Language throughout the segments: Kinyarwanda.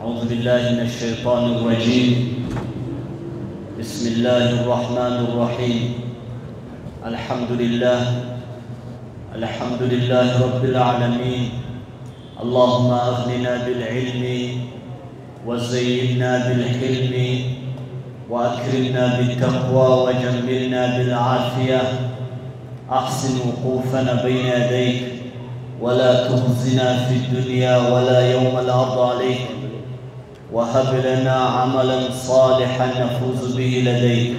أعوذ بالله من الشيطان الرجيم. بسم الله الرحمن الرحيم. الحمد لله رب العالمين. اللهم أغننا بالعلم وزينا بالحلم وأكرمنا بالتقوى وجملنا بالعافية. أحسن وقوفنا بين يديك ولا تخزنا في الدنيا ولا يوم العرض عليك، وهب لنا عملا صالحا نفوز به لديك.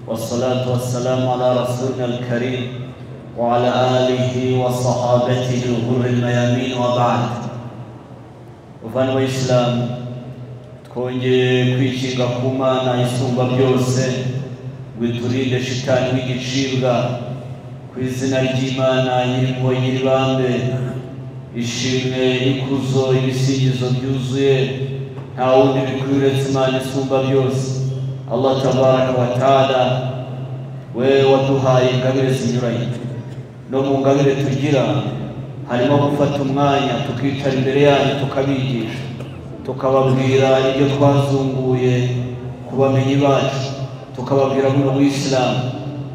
والصلاة والسلام على رسولنا الكريم وعلى آله وصحابته الغر الميامين، وبعد. Uvana wa Islam, twongeye kwishinga ku Mana isumba byose, witurinde shitani w'igicibwa, ku izina ry'Imana nyir'impuhwe nyir'ibambe, ishimwe ikuzo ibisingizo byuzuye nta wundi bikwiriye Imana isumba byose. Allah tabaraka wa taala, we waduhaye ingabire zinyuranye, no mu ngabire tugira harimo gufata umwanya tukicara imbere yanyu tukabigisha, tukababwira ibyo twazunguye ku bamenyi bacu, tukababwira buno bw'Islam,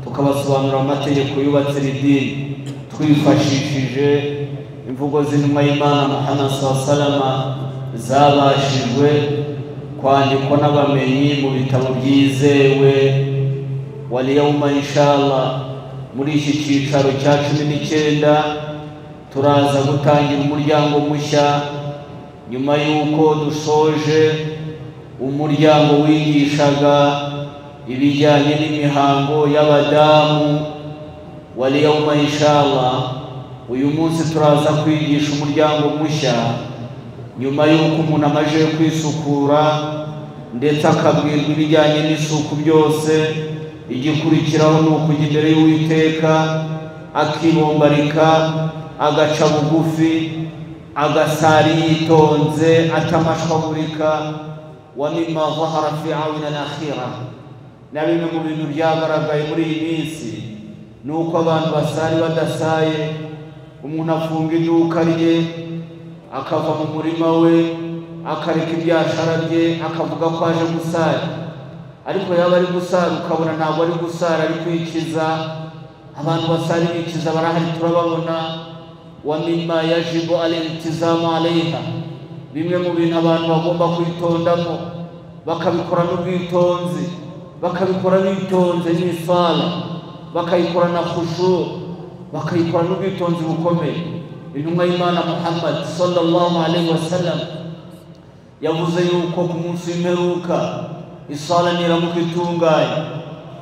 tukabasobanurira amategeko yubatse idini twifashishije imvugo z'intumwa y'Imana Muhammad sallallahu alaihi wasallam zabashijwe kwandikwa n'abamenyi mu bitabo byizewe. Wal yawma inshallah muri iki cyicaro cya 19 turaza gutangira umuryango mushya nyuma y'uko dusoje umuryango wigishaga ibijyanye n'imihango y'abadamu. Wal yawma inshallah uyu munsi turaza kwigisha umuryango mushya nyuma y'uko umuntu amaje kwisukura ndetse akabwirwa ibijyanye n'isuku byose. Igikurikiraho ni ukujya imbere y'Uwiteka akibombarika, agaca bugufi, agasari yitonze atamashwagurika. Wa mimma zahara fi awna al-akhirah, na bimwe mu bintu byagaragaye muri iyi minsi ni uko abantu basari badasaye. Umuntu afunga iduka rye akava mu murima we akareka ibyashara bye akavuga ko aje gusara, ariko yaba ari gusara ukabona ntabwo ari gusara, ari kwikiza. Abantu basari bikiza barahari turababona. Wa mimma yajibu al-iltizamu alayha, bimwe mu bintu abantu bagomba kwitondamo bakabikora n'ubwitonzi, bakabikora bitonze n'isala, bakayikora na khushu, bakayikora n'ubwitonzi bukomeye. Intumwa y'Imana Muhammad sallallahu alaihi wasallam yavuze yuko ku munsi w'imperuka isala niramuka itunganye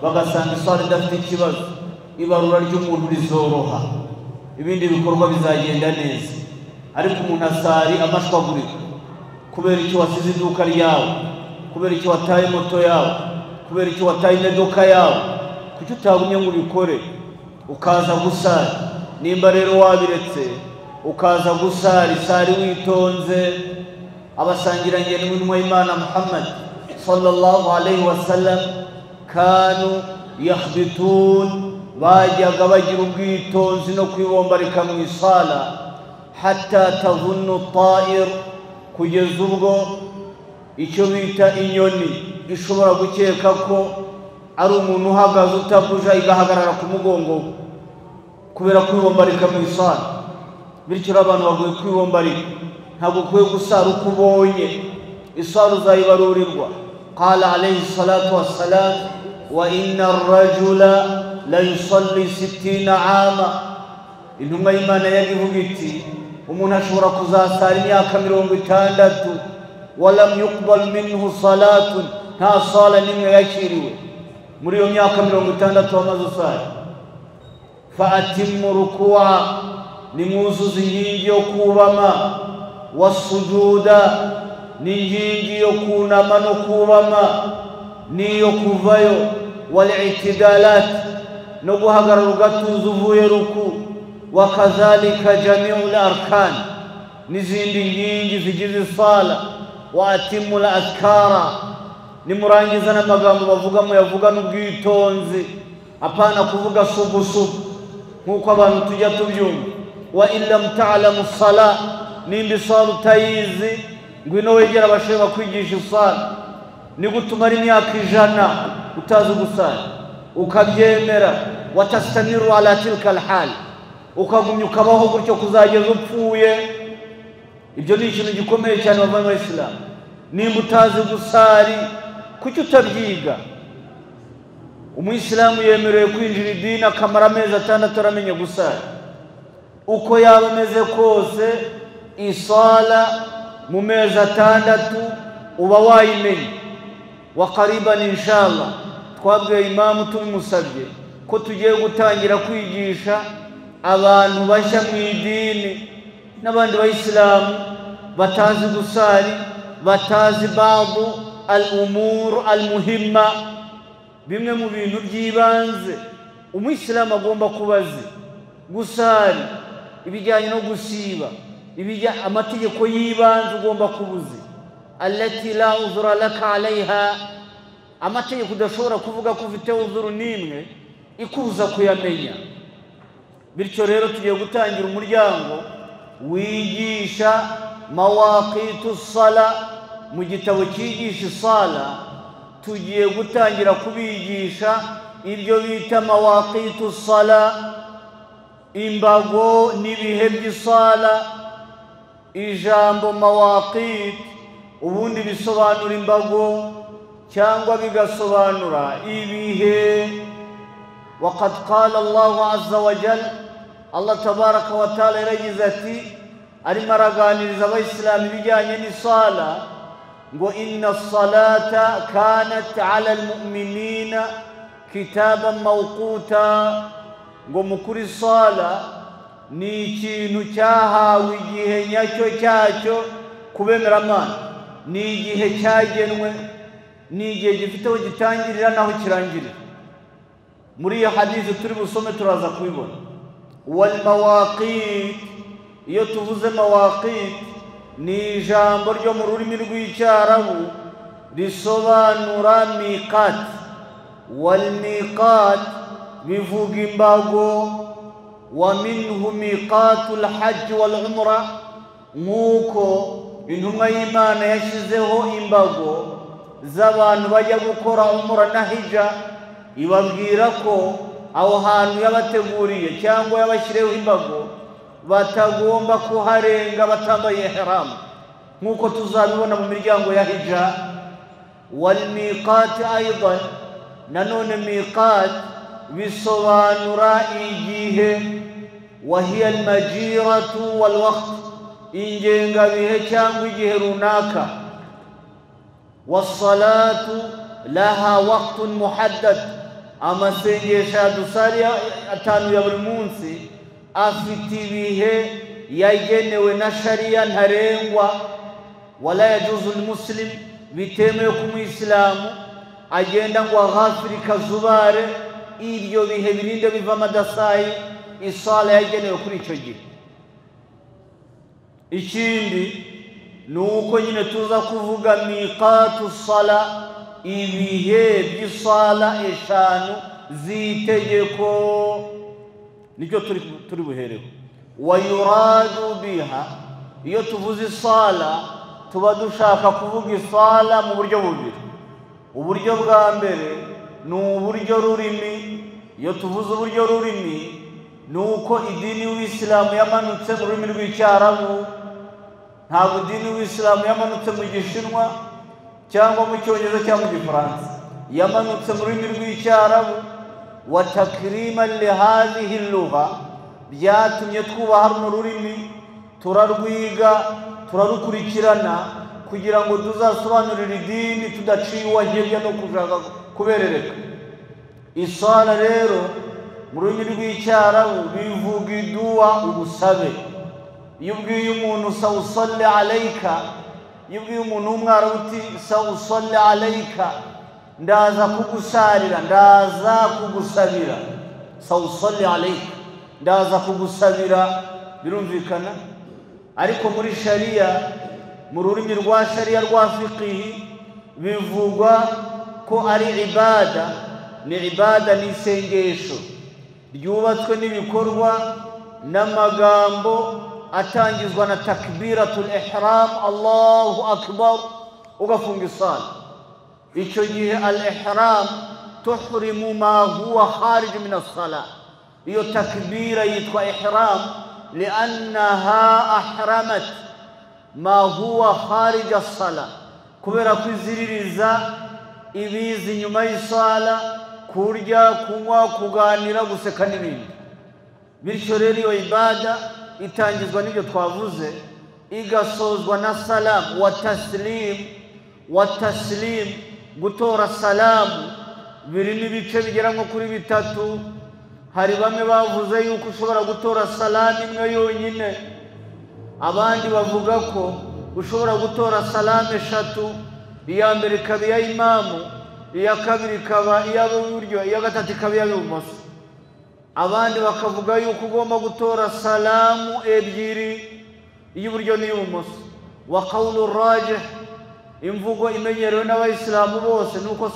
bagasanga isala idafite ikibazo, ibarura ry'umuntu rizoroha, ibindi bikorwa bizagenda neza. Ariko umuntu asari amashwagurika kubera icyo wasize iduka ryawe, kubera icyo wataye moto yawe, kubera icyo wataye imodoka yawe, kuki utagumye ngo ubikore ukaza gusara? Nimba rero wabiretse ukaza gusara isari witonze, abasangiranye n'intumwa y'Imana Muhammad sallallahu alaihi wasallam kanu yakhbitun, bajyaga bagira ubwitonzi no kwibombarika mu isala hatta tazunnu ta'ir, kugeza ubwo icyo bita inyoni ishobora gukeka ko ari umuntu uhagaze utakuja igahagarara ku mugongo kubera kwibombarika mu isala. Bityo abantu bagoye kwibombarika, ntabwo ukwiye gusara uko ubonye, isala uzayibarurirwa. Qala alayhi salatu wassalam, wa inna ar-rajula la yusalli 60 ama. Intumwa y'Imana yagivuga iti umuntu ashobora kuzasara imyaka 60 walam yuqbal minhu salatun, nta sala nimwe yakiriwe muri iyo myaka 60 wamaze usara. Fa atimmu ruku'a, nimuzuza inkingi yo kubama, wasujuda n'inkingi yo kunama no kubama n'iyo kuvayo, wal i'tidalat no guhagarara ugatuza uvuye ruku, wa kadhalika jami'ul arkan n'izindi nkingi zigize isala. Wa atimmu al-adhkara, nimurangiza n'amagambo bavugamo yavuga n'ubwitonzi, apana kuvuga subusubu nkuko abantu tujya tubyumva. Wa illam ta'lamu as-salah, nimba isala utayizi ngwino wegera abashehe bakwigisha isala, ni gutumara imyaka 100 utazi gusala ukabyemera, watastamiru ala tilka alhal, ukagumya ukabaho gutyo kuzageza upfuye. Ibyo ni ikintu gikomeye cyane bavanye mu Islam. Nimba utazi gusari kuki utabyiga? Umuyisilamu yemerewe kwinjira idini akamara amezi 6 aramenye gusara. Uko yaba ameze kose isala mu mezi 6 uba wayimenye. Wa qariban inshallah twabwiye imamu tubimusabye ko tugiye gutangira kwigisha abantu bashya mu idini n'abandi bayisilamu batazi gusari, batazi babu al-umur al-muhimma, bimwe mu bintu by'ibanze umuyisilamu agomba kubazi. Gusari, ibijyanye no gusiba, amategeko y'ibanze ugomba kubuzi, allati la uzra laka alaiha, amategeko udashobora kuvuga ko ufite uzuru nimwe ikuza kuyamenya. Bityo rero tugiye gutangira umuryango wigisha mawaqitu sala. Mu gitabo cyigisha sala tugiye gutangira kubigisha ibyo bita mawaqitu sala, imbago n'ibihe by'isala. Ijambo mawaqit ubundi bisobanura imbago cyangwa bigasobanura ibihe. وقد قال الله عز وجل، الله تبارك وتعالى yagize ati arimo araganiriza abayisilamu ibijyanye n'isala ngo inna as-salata kanat 'ala al-mu'minina kitaban mawquta, ngo mukuri sala ni ikintu cyahawe igihe nyacyo cyacyo kubemera Imana, ni igihe cyagenwe, ni igihe gifite aho gitangirira naho kirangirira. Muri iyo hadisi turi busome turaza kubibona. Wal mawaqit, iyo tuvuze mawaqit ni ijambo ryo mu rurimi rw'icyarabu risobanura miqat. Wal miqat bivuga imbago, wa minhu miqatul hajj wal umra, nk'uko intumwa y'Imana yashyizeho imbago z'abantu bajya gukora umra na hijja, ibabwira ko aho hantu yabateguriye cyangwa yabashyireho imbago batagomba kuharenga batambaye ihram, nk'uko tuzabibona mu miryango ya hijja. Wal miqat aidan, nanone miqat bisobanura igihe. Wa hiya al majiratu wal waqt, ingengabihe cyangwa igihe runaka. Was-salatu laha waqtun muhaddad, amasengesho dusari 5 ya buri munsi afite ibihe yagenewe na sharia ntarengwa. Wala yajuzu al-muslim, bitemewe ku Muislamu agenda ngo aghafiri kazubare ibyo bihe birinde biva madasayi isala yagenewe kuri icyo gihe. Ikindi nuko nyine tuza kuvuga miqatu sala, ibihe by'isala 5 z'itegeko, nicyo turi buhereho. Wa yuradu biha, iyo tuvuze isala tuba dushaka kuvuga isala mu buryo bubiri. Uburyo bwa mbere ni uburyo rurimi. Iyo tuvuze uburyo rurimi nuko idini y'Islamu yamanutse mu rurimi rw'icyarabu, ntabwo idini y'Islamu yamanutse mu Gishinwa cyangwa mu Cyongereza cyangwa mu Gifaransa, yamanutse mu rurimi rw'icyarabu. Wa takriman li hadhihi al-lugha, byatumye twubaha runo rurimi, turarwiga, turarukurikirana kugira ngo tuzasobanurire idini tudaciwe hirya no kujaga kuberereka. Isala rero mu rurimi rw'icyarabu bivuga iduwa, ubusabe. Iyo ubwiye umuntu sawusalli alayka, iyo ubwiye umuntu w'umwarabu uti sawusalli alayka, ndaza kugusarira, ndaza kugusabira. Sawusalli alayka, ndaza kugusabira, birumvikana. Ariko muri sharia, mu rurimi rwa sharia rwa fiqh, bivugwa ko ari ibada. Ni ibada, ni isengesho ryubatswe n'ibikorwa n'amagambo atangizwa na takbiratul ihram Allahu akbar ugafunga isala. Icyo gihe al-ihram tuhrimu ma huwa kharij min as-salah. Iyo takbira yitwa ihram li'annaha ahramat ma huwa kharij as-salah, kubera kwiziririza ibizi nyuma y'isala, kurya, kunywa, kuganira, guseka n'ibindi. Bityo rero iyo ibada itangizwa n'ibyo twavuze, igasozwa na salam wa taslim, gutora salamu. Biri n'ibice bigera nko kuri bitatu. Hari bamwe bavuze yuko ushobora gutora salamu imwe yonyine, abandi bavuga ko ushobora gutora salamu eshatu, iya mbere ikaba iya imamu, iya kabiri ikaba iy'aburyo, iya gatatu ikaba iy'ibumoso. Abandi bakavuga yuko ugomba gutora salamu ebyiri, iy'uburyo n'iy'ubumoso. Wa qawlu rajih, imvugo imenyerewe n'abayisilamu bose nuko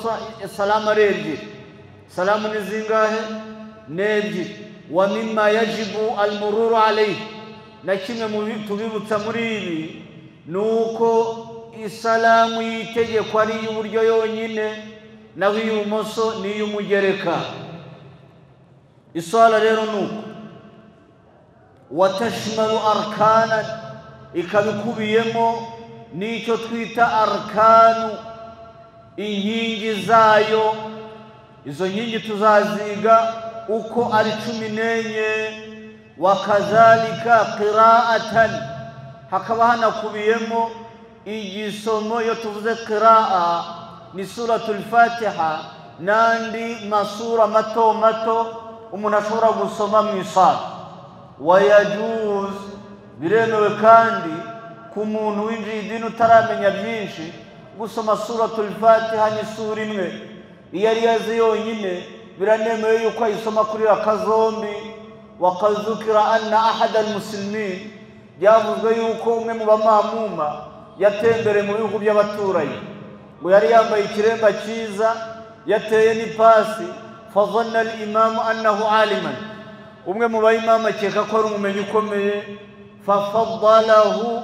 salamu ari ebyiri. Salamu ni zingahe? Ni ebyiri. Wa mimma yajibu almururu alayhi, na kimwe mu tubibutsa muri ibi nuko isalamu yitegekwa ari iy'uburyo yonyine, naho iy'ubumoso ni iy'umugereka. Isala rero nuko watashmalu arkanan, ikabikubiyemo n'icyo twita arkanu, inkingi zayo. Izo nkingi tuzaziga uko ari 14. Wakazalika qira'atan, hakaba hanakubiyemo igisomo. Iyo tuvuze qira'a ni suratul Fatiha n'andi masura mato mato umuntu ashobora gusoma mu isala. Wayajuz, biremewe kandi ku muntu winjiye idini utaramenya byinshi, gusoma suratul Fatiha ni sura imwe. Iyo ari yazi yonyine biranemewe yuko ayisoma kuri rakazombi. Wakazukira anna ahada almuslimin, byavuzwe yuko umwe mu bamamuma yatembere mu bihugu by'abaturanyi, ngo yari yambaye ikiremba cyiza, yateye n'ipasi. Fadhanna al-imamu annahu aliman, umwe mu bayimamu akeka ko ari umumenyi ukomeye. Fafaddalahu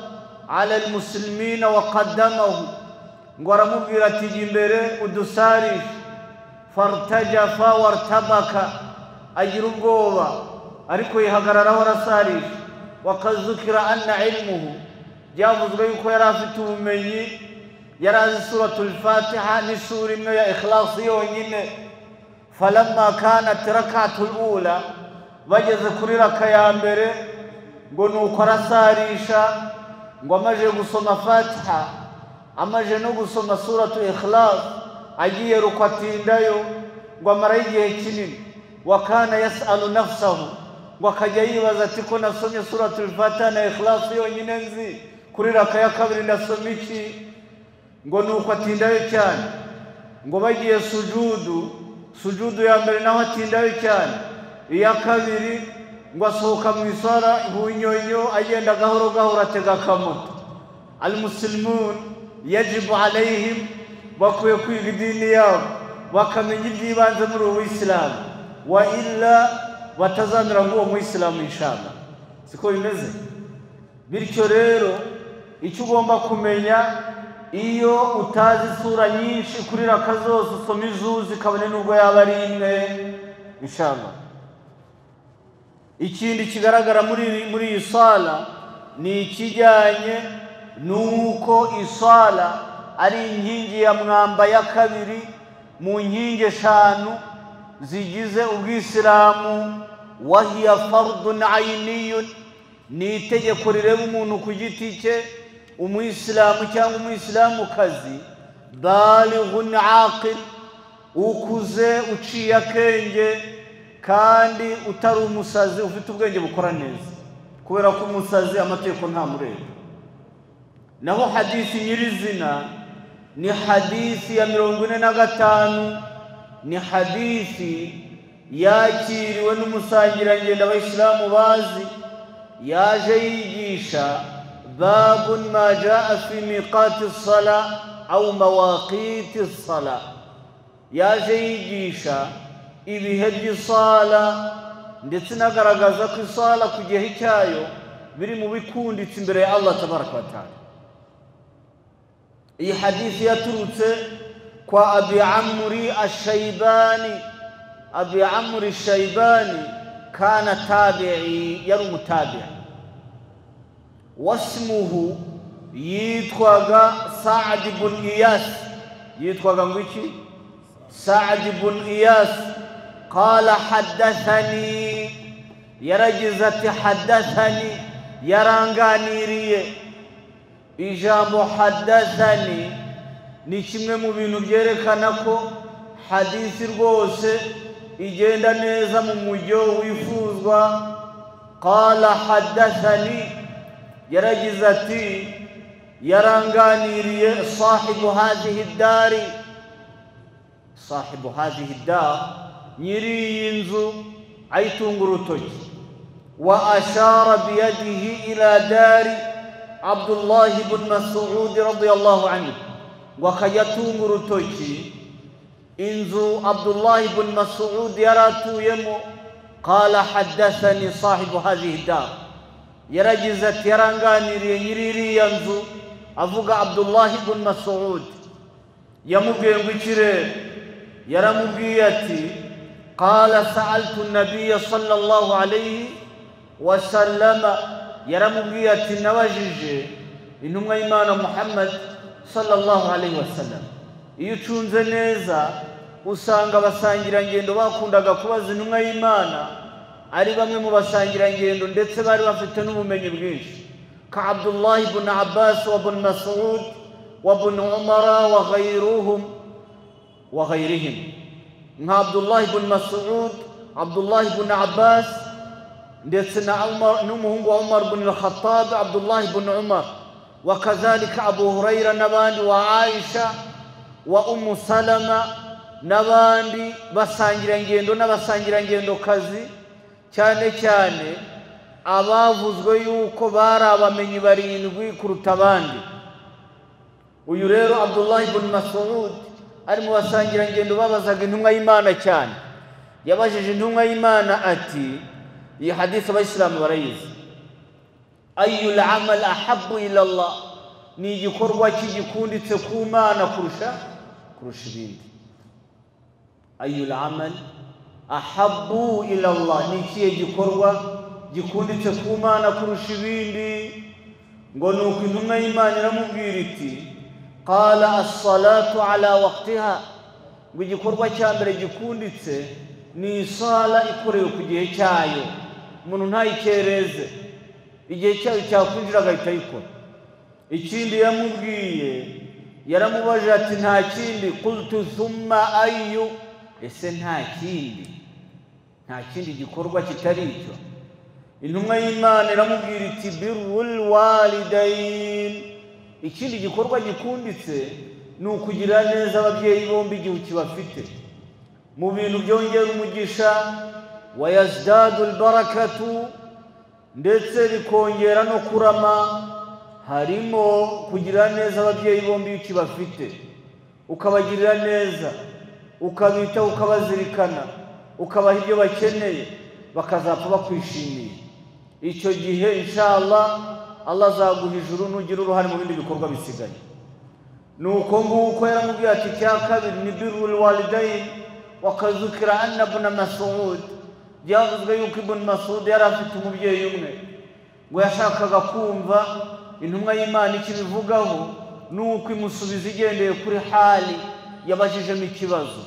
ala almuslimina wa qaddamahu, ngo aramubwira ati jya imbere udusarishe. Fartajafa wartabaka, agira ubwoba ariko yihagararaho arasarisha. Wakazukira anna ilmuhu, byavuzwe yuko yari afite ubumenyi, yari azi suratul Fatiha n'isura imwe ya Ikhlas yonyine. Falamma kanat rak'atul ula, bageze kuri raka ya mbere, ngo nuko arasarisha, ngo amaje gusoma Fatiha, amaje no gusoma suratul Ikhlas, agiye rukwatindayo, ngo amara igihe kinini. Wakana yasalu nafsahu, ngo akajya yibaza ati ko nasomye suratul Fatiha na Ikhlas yonyine nzi, kuri raka ya kabiri ndasoma iki? Ngo nuko atindayo cyane. Ngo bagiye sujudu ya mbere naho atindayo cyane. Iya kabiri ngo asohoka mu isara ibunyonyo, agenda gahoro gahoro atega akamoto. Almuslimun yajibu alayhim, bakwiye kwiga idini yabo, bakamenya iby'ibanze muri ubu Isilamu, wa illa batazamira ngo uwo Muislamu inshallah. Siko bimeze. Bityo rero icyo ugomba kumenya, iyo utazi sura nyinshi kuri raka zose usoma izuzi kabone nubwo yaba ari imwe inshallah. Ikindi kigaragara muri iyi sala ni ikijyanye nuko isala ari inkingi ya mwamba ya kabiri mu nkingi 5 zigize ubwisilamu. Wahiya fardun ayniyun, ni itegeko rireba umuntu ku giti cye, umuyisilamu cyangwa umuyisilamukazi. Balighun aqil, ukuze uciye akenge kandi utari umusazi, ufite ubwenge bukora neza, kubera ko umusazi amategeko nta mureba. Naho hadisi nyirizina ni hadisi ya 45, ni hadisi yakiriwe n'umusangirangendo abayisilamu bazi, yaje yigisha babun ma jaa fi miqati as-sala au mawaqiti as-sala. Yaje yigisha ibihe by'isala ndetse nagaragaza ko isala ku gihe cyayo biri mu bikunditse imbere ya Allah tabaraka wa taala. Iyi hadithi yaturutse kwa Abi Amri ash-Shaybani. Abi Amri ash-Shaybani kana tabi'i, yari mutabi'i. Wasmuhu yitwaga Sa'd ibn Iyas. Yitwaga ngwiki Sa'd ibn Iyas. Qala haddathani, yarajizati haddathani, yaranganiriye. Ijambo haddathani ni kimwe mu bintu byerekana ko hadithi rwose igenda neza mu mujyo wifuzwa. Qala haddathani, yarajizati, yaranganiriye sahibu hadhihi ad-dari, sahibu hadhihi ad-dar, nyiri inzu aitunga urutoki. Wa ashara biyadihi ila dari Abdullah ibn Mas'ud radiyallahu anhu, wakayatunga urutoki inzu Abdullah ibn Mas'ud yaratuyemo. Qala haddathani sahibu hadhihi ad-dar, yarajizati, yaranganiriye nyiri yanzu, avuga Abdullah ibn Mas'ud. Yamubwiye ngo ikirere, yaramubwiye ati qala sa'altu an-nabiy sallallahu alayhi wa sallama, yaramubwiye ati nabajije intumwa y'Imana Muhammad sallallahu alayhi wa sallam. Iyo ucunze neza usanga abasangira ngendo bakundaga kubaza intumwa y'Imana ari bamwe mu basangira ngendo ndetse bari bafite n'ubumenyi bwinshi, ka Abdullah ibn Abbas wa ibn Mas'ud wa ibn Umar wa ghayrihim. Nka Abdullah ibn Mas'ud, Abdullah ibn Abbas, ndetse na Umar n'umuhungu wa Umar ibn al-Khattab Abdullah ibn Umar, wa kadhalika Abu Huraira n'abandi, wa Aisha wa Salama n'abandi basangira ngendo n'abasangira ngendo kazi, cyane cyane abavuzwe yuko bari abamenyi barindwi kuruta abandi. Uyu rero Abdullah ibn Mas'ud ari mu basangira ngendo babazaga intumwa y'Imana cyane. Yabajije intumwa y'Imana ati, iyi hadith abayisilamu barayizi, ayyul amal ahabbu ila Allah, ni igikorwa kigikunditse ku Mana kurusha ibindi. Ayyul amal ahabbu ila Allah, ni ikihe gikorwa gikunditse ku Mana kurusha ibindi? Ngo nuko intumwa y'Imana iramubwira iti qala as-salatu ala waqtiha, ngo igikorwa cya mbere gikunditse ni isala ikorewe ku gihe cyayo, umuntu ntayikereze, igihe cyayo cyakwinjira agahita ayikora. Ikindi yamubwiye, yaramubaje ati nta kindi, qultu thumma ayyu, ese nta kindi gikorwa kitari icyo? Intumwa y'Imana iramubwira iti birrul walidain, ikindi gikorwa gikunditse ni ukugira neza ababyeyi bombi igihe ukibafite, mu bintu byongera umugisha, wa yazdadu albarakatu, ndetse bikongera no kurama, harimo kugira neza ababyeyi bombi ukibafite, ukabagirira neza, ukabita, ukabazirikana, ukabaha ibyo bakeneye, bakazapfa bakwishimiye. Icyo gihe inshallah Allah azaguha ijuru nugira uruhare mu bindi bikorwa bisigaye. Nuko nguko yaramubwiye ati cya kabiri ni birrul walidain. Wakazukira anna ibn Mas'ud, byavuzwe yuko ibn Mas'ud yari afite umubyeyi umwe, ngo yashakaga kumva intumwa y'Imana ikibivugaho, nuko imusubiza igendeye kuri hali yabajijemo ikibazo.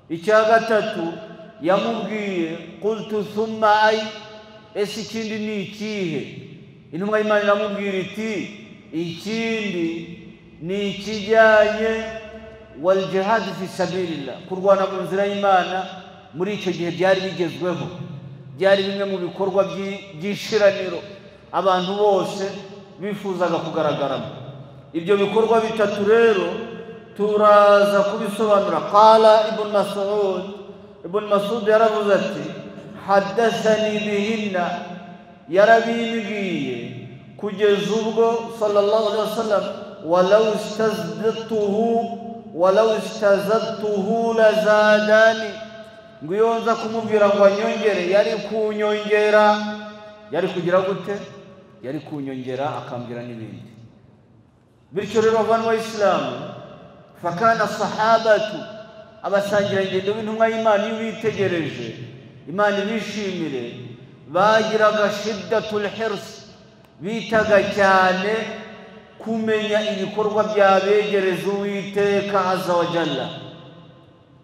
Icya gatatu yamubwiye qultu thumma ay, ese ikindi ni ikihe? Intumwa y'Imana iramubwira iti ikindi ni ikijyanye wal jihad fi sabilillah, kurwana mu nzira y'Imana. Muri icyo gihe byari bigezweho, byari bimwe mu bikorwa by'ishiraniro abantu bose bifuzaga kugaragaramo. Ibyo bikorwa bitatu rero turaza kubisobanura. Qala ibn Mas'ud yaravuze ati haddathani bihinna, yarabimbwiye kugeza ubwo sallallahu alaihi wasallam walau istazadtuhu lazadani, ngo iyo nza kumubwira ngo anyongere yari kunyongera, yari kugira gute? yari kunyongera akambwira n'ibindi. Bityo rero abantu b'Islamu, fakana sahabatu, abasangira ingendo b'intumwa y'Imana iyo bitegereje Imana ibishimire, bagiraga shiddatul hirs, bitaga cyane kumenya ibikorwa byabegereza Uwiteka azza wa jalla.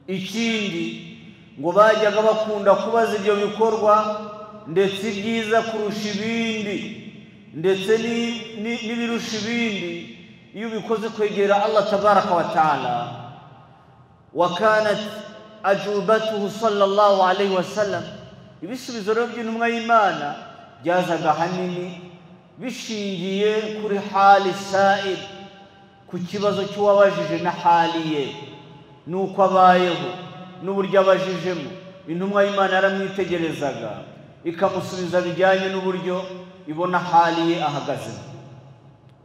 Ikindi ngo bajyaga bakunda kubaza ibyo bikorwa ndetse ibyiza kurusha ibindi ndetse n'ibirusha ibindi iyo bikoze kwegera Allah tabaraka wa taala. Wakanat ajubatuhu sallallahu alayhi wasallam, ibisubizo rero by'intumwa y'Imana byazaga hanini bishingiye kuri hali sa'id, ku kibazo cy'uwabajije na hali ye nuko abayeho n'uburyo abajijemo. Intumwa y'Imana yaramwitegerezaga ikamusubiza bijyanye n'uburyo ibona hali ye ahagaze.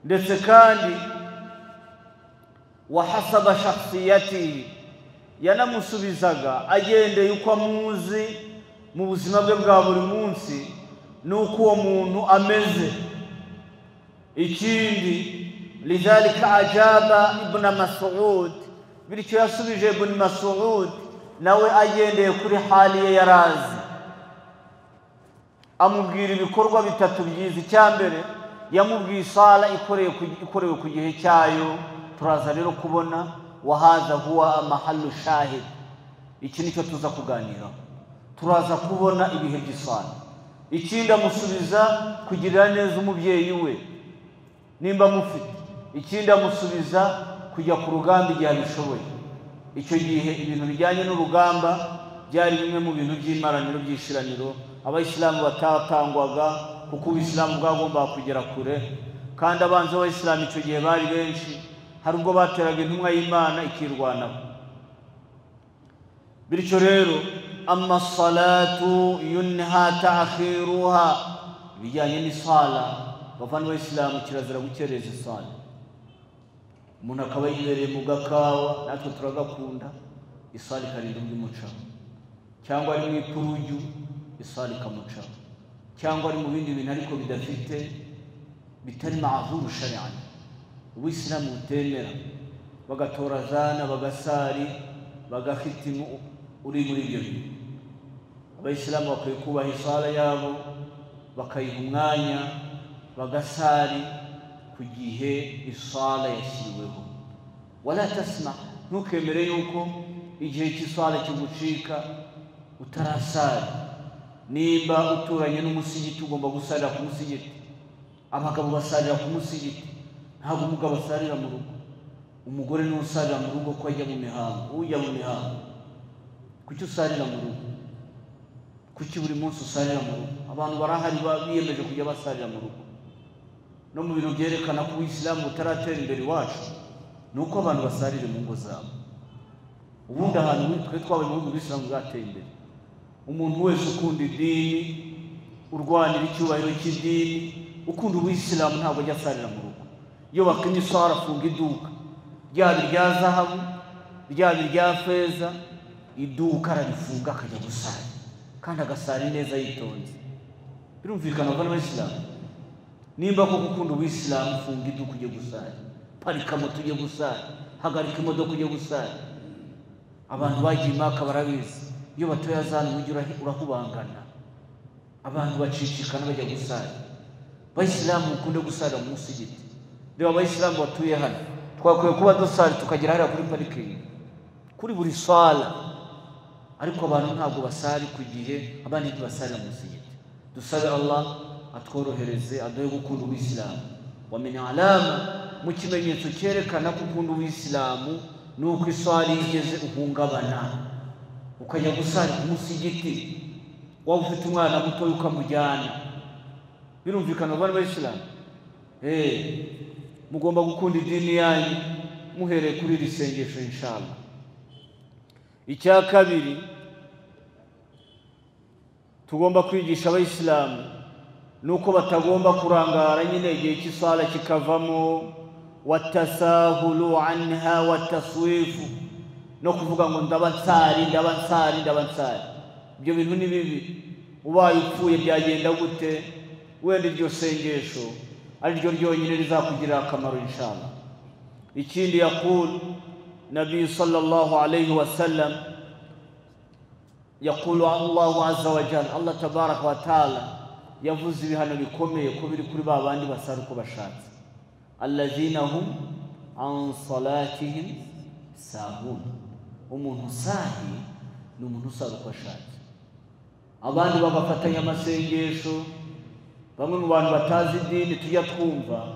Ndetse kandi wahasaba shakhsiyatihi, yanamusubizaga agendeye uko amuzi mu buzima bwe bwa buri munsi nuko uwo muntu ameze. Ikindi lidhalika ajaba ibn Mas'ud, bityo yasubije ibn Mas'ud nawe agendeye kuri hali ye yarazi, amubwira ibikorwa bitatu byiza. Icyambere yamubwiye sala ikorewe ku gihe cyayo. Turaza rero kubona wahaza huwa mahallu shahid, iki nicyo tuza kuganira. Turaza kubona ibihe by'isala. Ikindi amusubiza kugirira neza umubyeyi we nimba mufite. Ikindi amusubiza kujya ku rugamba igihe abishoboye. Icyo gihe ibintu bijyanye n'urugamba byari bimwe mu bintu by'imaraniro by'ishiraniro abayisilamu batatangwaga, kuko ubisilamu bwagombaga kugera kure. Kandi abanzi b'Abayisilamu icyo gihe bari benshi, hari ubwo bateraga intumwa y'Imana ikirwanaho. Bityo rero amma salatu yunha ta'khiruha, bijyanye n'isala bavana b'Abayisilamu kirazira gukereza isala. Umuntu akaba yibereye mu gakawa, natwe turagakunda, isala ikarinda umuca, cyangwa ari mu ipuruju isala ikamuca, cyangwa ari mu bindi bintu ariko bitari ma'zuru shari'an, Ubuyisilamu butemera, bagatora zana bagasari bagahitimu uri muri ibyo bintu. Abayisilamu bakwiye kubaha isala yabo, bakayiha umwanya, bagasari ku gihe isala yashyiriweho. Wala tasma, ntukemere yuko igihe cy'isala kigucika utarasari. Nimba uturanye n'umusigiti ugomba gusarira ku musigiti. Abagabo basarira ku musigiti, ntabwo umugabo asarira mu rugo. Umugore niwe usarira mu rugo ko ajya mu mihango. Ujya mu mihango, kuki usarira mu rugo? Kuki buri munsi usarira mu rugo? Abantu barahari biyemeje kujya basarira mu rugo. No mu bintu byerekana ko Ubuyisilamu butaratera imbere iwacu nuko abantu basarira mu ngo zabo. Ubundi ahantu twe twabaye mu bihugu by'Ubuyisilamu bwateye imbere, umuntu wese ukunda idini, urwanira icyubahiro cy'idini, ukunda Ubuyisilamu ntabwo ajya asarira mu rugo. Iyo bakimye isara afunga iduka, ryaba irya zahabu ryaba irya feza, iduka ararifunga akajya gusara, kandi agasara neza yitonze. Birumvikana abana b'Abayisilamu, nimba koko ukunda Ubuyisilamu funga iduka ujye gusara, parika moto ujye gusara, hagarika imodoka ujye gusara. Abantu bagiye Maka barabizi, iyo batoya azana umujyi urahubangana, abantu bacicikana bajya gusara. Abayisilamu mukunde gusara mu musigiti. Reba Abayisilamu batuye hano, twakwiye kuba dusara tukagera hariya kuri parikingi kuri buri sala, ariko abantu ntabwo basari ku gihe, abandi ntibasarira mu musigiti. Dusabe Allah atworohereze, aduhe gukunda Ubuyisilamu. Wa min alama, mu kimenyetso cyerekana ko ukunda Ubuyisilamu nuko iswali igeze uhungabana ukajya gusara ku musigiti. Waba ufite umwana muto ukamujyana, birumvikana abana b'Abayisilamu mugomba gukunda idini yanyu muhereye kuri iri sengesho inshallah. Icya kabiri, tugomba kwigisha Abayisilamu nuko batagomba kurangara nyine igihe cy'isala kikavamo, watasahulu anha wataswifu, no kuvuga ngo ndabansari. Ibyo bintu ni bibi. Ubaye upfuye byagenda gute? wenda iryo sengesho ari ryo ryonyine rizakugirira akamaro inshallah. Ikindi yakul Nabi sallallahu alayhi wa sallam يقول الله عز وجل الله تبارك وتعالى yavuze ibihano bikomeye ko biri kuri babandi basaruko bashatse allazina hum an salatihim sahun. Umuntu sahi n'umuntu usaruko ashatse. Abandi bagafatanya amasengesho, bamwe mu bantu batazi idini tujya twumva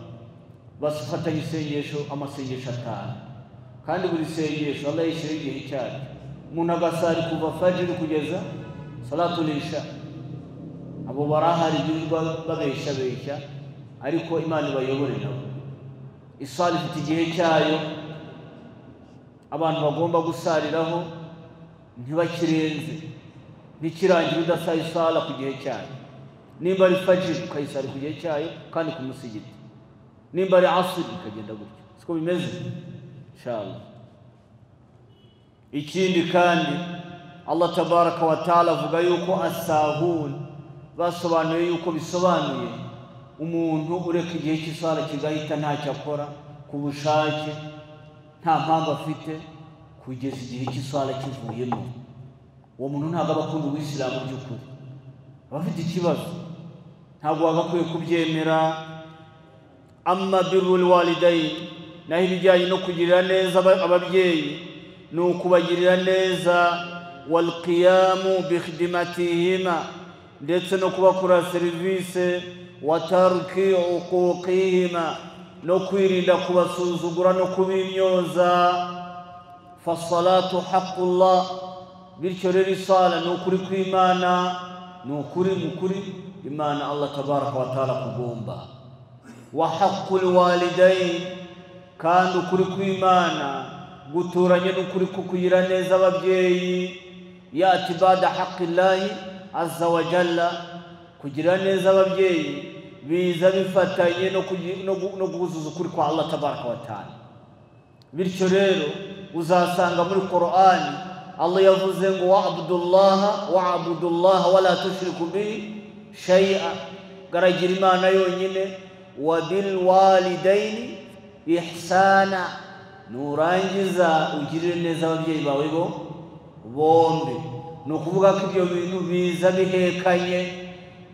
basufatanya isengesho amasengesho atanu, kandi buri sengesho Allah yishyira igihe cyaryo. Umuntu agasari kuva fajr kugeza salatul isha, abo barahari birirwa babesha ariko Imana ibayobore nabo. Isali ifite igihe cyayo abantu bagomba gusariraho, ntibakirenze, ntikirangira udasaye isala ku gihe cyayo. Nimba ari fajr ukayisari ku gihe cyayo kandi ku musigiti, nimba ari asr ikagenda gutyo. Siko bimeze inshallah. Ikindi kandi Allah tabaraka wa taala avuga yuko as-sahun basobanuye yuko bisobanuye umuntu ureka igihe cy'isala kigahita ntacyo akora ku bushake, nta mpamvu afite kugeza igihe cy'isala kivuyemo. Uwo muntu ntabwo aba akunda ubuyisilamu by'ukuri, aba afite ikibazo, ntabwo wagakwiye kubyemera. Amma birrul walidayn, naho ibijyanye no kugirira neza ababyeyi ni ukubagirira neza, wal qiyamu bi khidmatihima, ndetse no kubakora serivisi, wa tarki uquqihima, no kwirinda kubasuzugura no kubimyoza. Fa salatu haqqullah, bityo rero isala ni ukuri kw'Imana, ni ukuri mukuri Imana Allah tabaraka wa taala kugomba. Wa haqqul walidayn, kandi ukuri kw'Imana guturanye n'ukuri kukugira neza ababyeyi. Yati bada haqqillahi azza wa jalla, kugira neza ababyeyi biza bifatanye no guzuza ukuri kwa Allah tabaraka wa taala. Bityo rero uzasanga muri Qur'ani Allah yavuze ngo wa'budullaha wa la tushriku bihi shay'a, garagira Imana yonyine. Wa bil walidaini ihsana, nurangiza ugirire neza ababyeyi bawe bombi. Ni ukuvuga ko ibyo bintu biza bihekanye,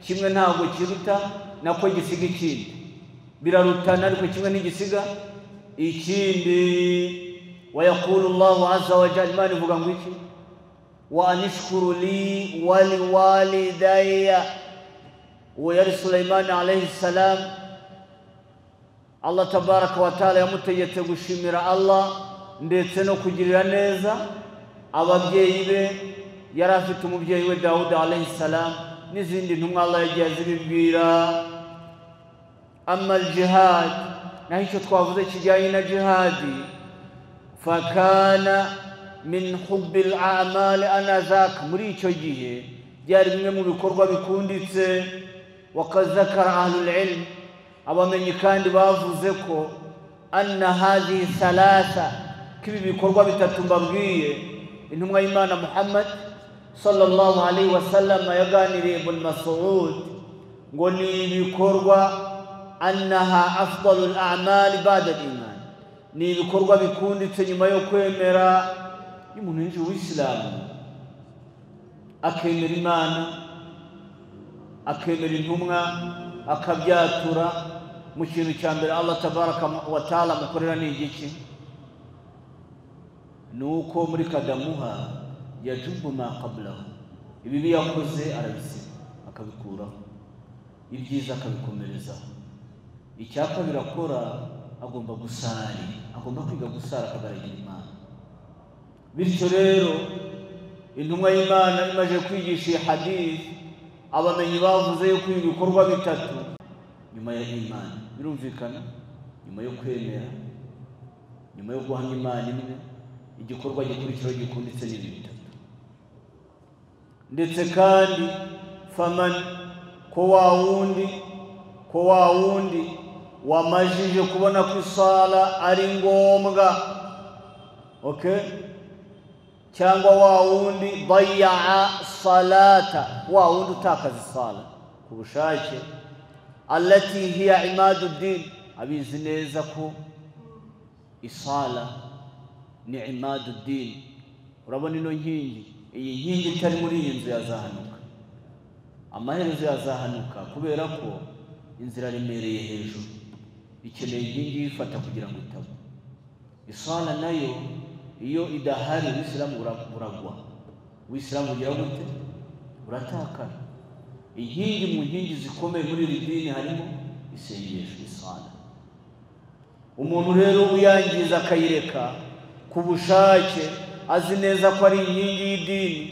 kimwe ntabwo kiruta nako gisiga ikindi, birarutana ariko kimwe ntigisiga ikindi. Wa yaqulu Allahu azza wa jalla, Imana ivuga ngo iki? Wa anishkuru li wa liwalidayya. Uwo yari Sulaiman alayhi salam, Allah tabaraka wa taala yamutegetse gushimira Allah ndetse no kugirira neza ababyeyi be. Yari afite umubyeyi we Dawud alayhi salam, n'izindi ntumwa Allah yagiye azibibwira. Amma al-jihad, naho icyo twavuze kijyanye na jihadi, fakana min hubbil a'mal anazaka, muri icyo gihe byari bimwe mu bikorwa bikunditse. Wakazakara ahlul ilm, abamenyi kandi bavuze ko anna hadhihi thalatha, kibi bikorwa bitatu mbabwiye intumwa y'Imana Muhammad sallallahu alayhi wa sallam yaganiriye Ibn Mas'ud ngo ni ibikorwa annaha afdalul a'mal ba'da al-iman, ni ibikorwa bikunditse nyuma yo kwemera. Umuntu yinjiye uw'Islamu akemera Imana, akemera intumwa, akabyatura, mu kintu cya mbere Allah tabaraka wa taala mukorera ni igiki? Nuko muri kadamuha yajubu ma qablahu, ibibi yakoze arabisiga akabikuraho, ibyiza akabikomerezaho. Icyapa birakora agomba gusari, agomba kwiga gusara akagaragira Imana. Bityo rero intumwa y'Imana imaze kwigisha iyi hadith, abamenyi bavuze yuko ibikorwa bitatu nyuma ya Imana, birumvikana, nyuma yo kwemera, nyuma yo guhamya Imana imwe, igikorwa gikurikiraho gikunditse n'ibi bitatu. Ndetse kandi faman, ko wa wundi wamajije kubona ko isala ari ngombwa, okay, cyangwa wa wundi dayya salata, wa wundi utakaza isala ku bushake, allati hiya imaduddin abizi neza ko isala ni imaduddin. Urabona ino nkingi, iyi nkingi itari muri iyi nzu yazahanuka, amaherezo yazahanuka kubera ko inzira remereye hejuru ikeneye inkingi yifata kugira ngo itaba. Isala nayo iyo idahari Uislamu buragwa, Uislamu ugira gute? Uratakara. Inkingi mu nkingi zikomeye muri iri dini harimo isengesho, isala. Umuntu rero uyangiza akayireka ku bushake azi neza ko ari inkingi y'idini,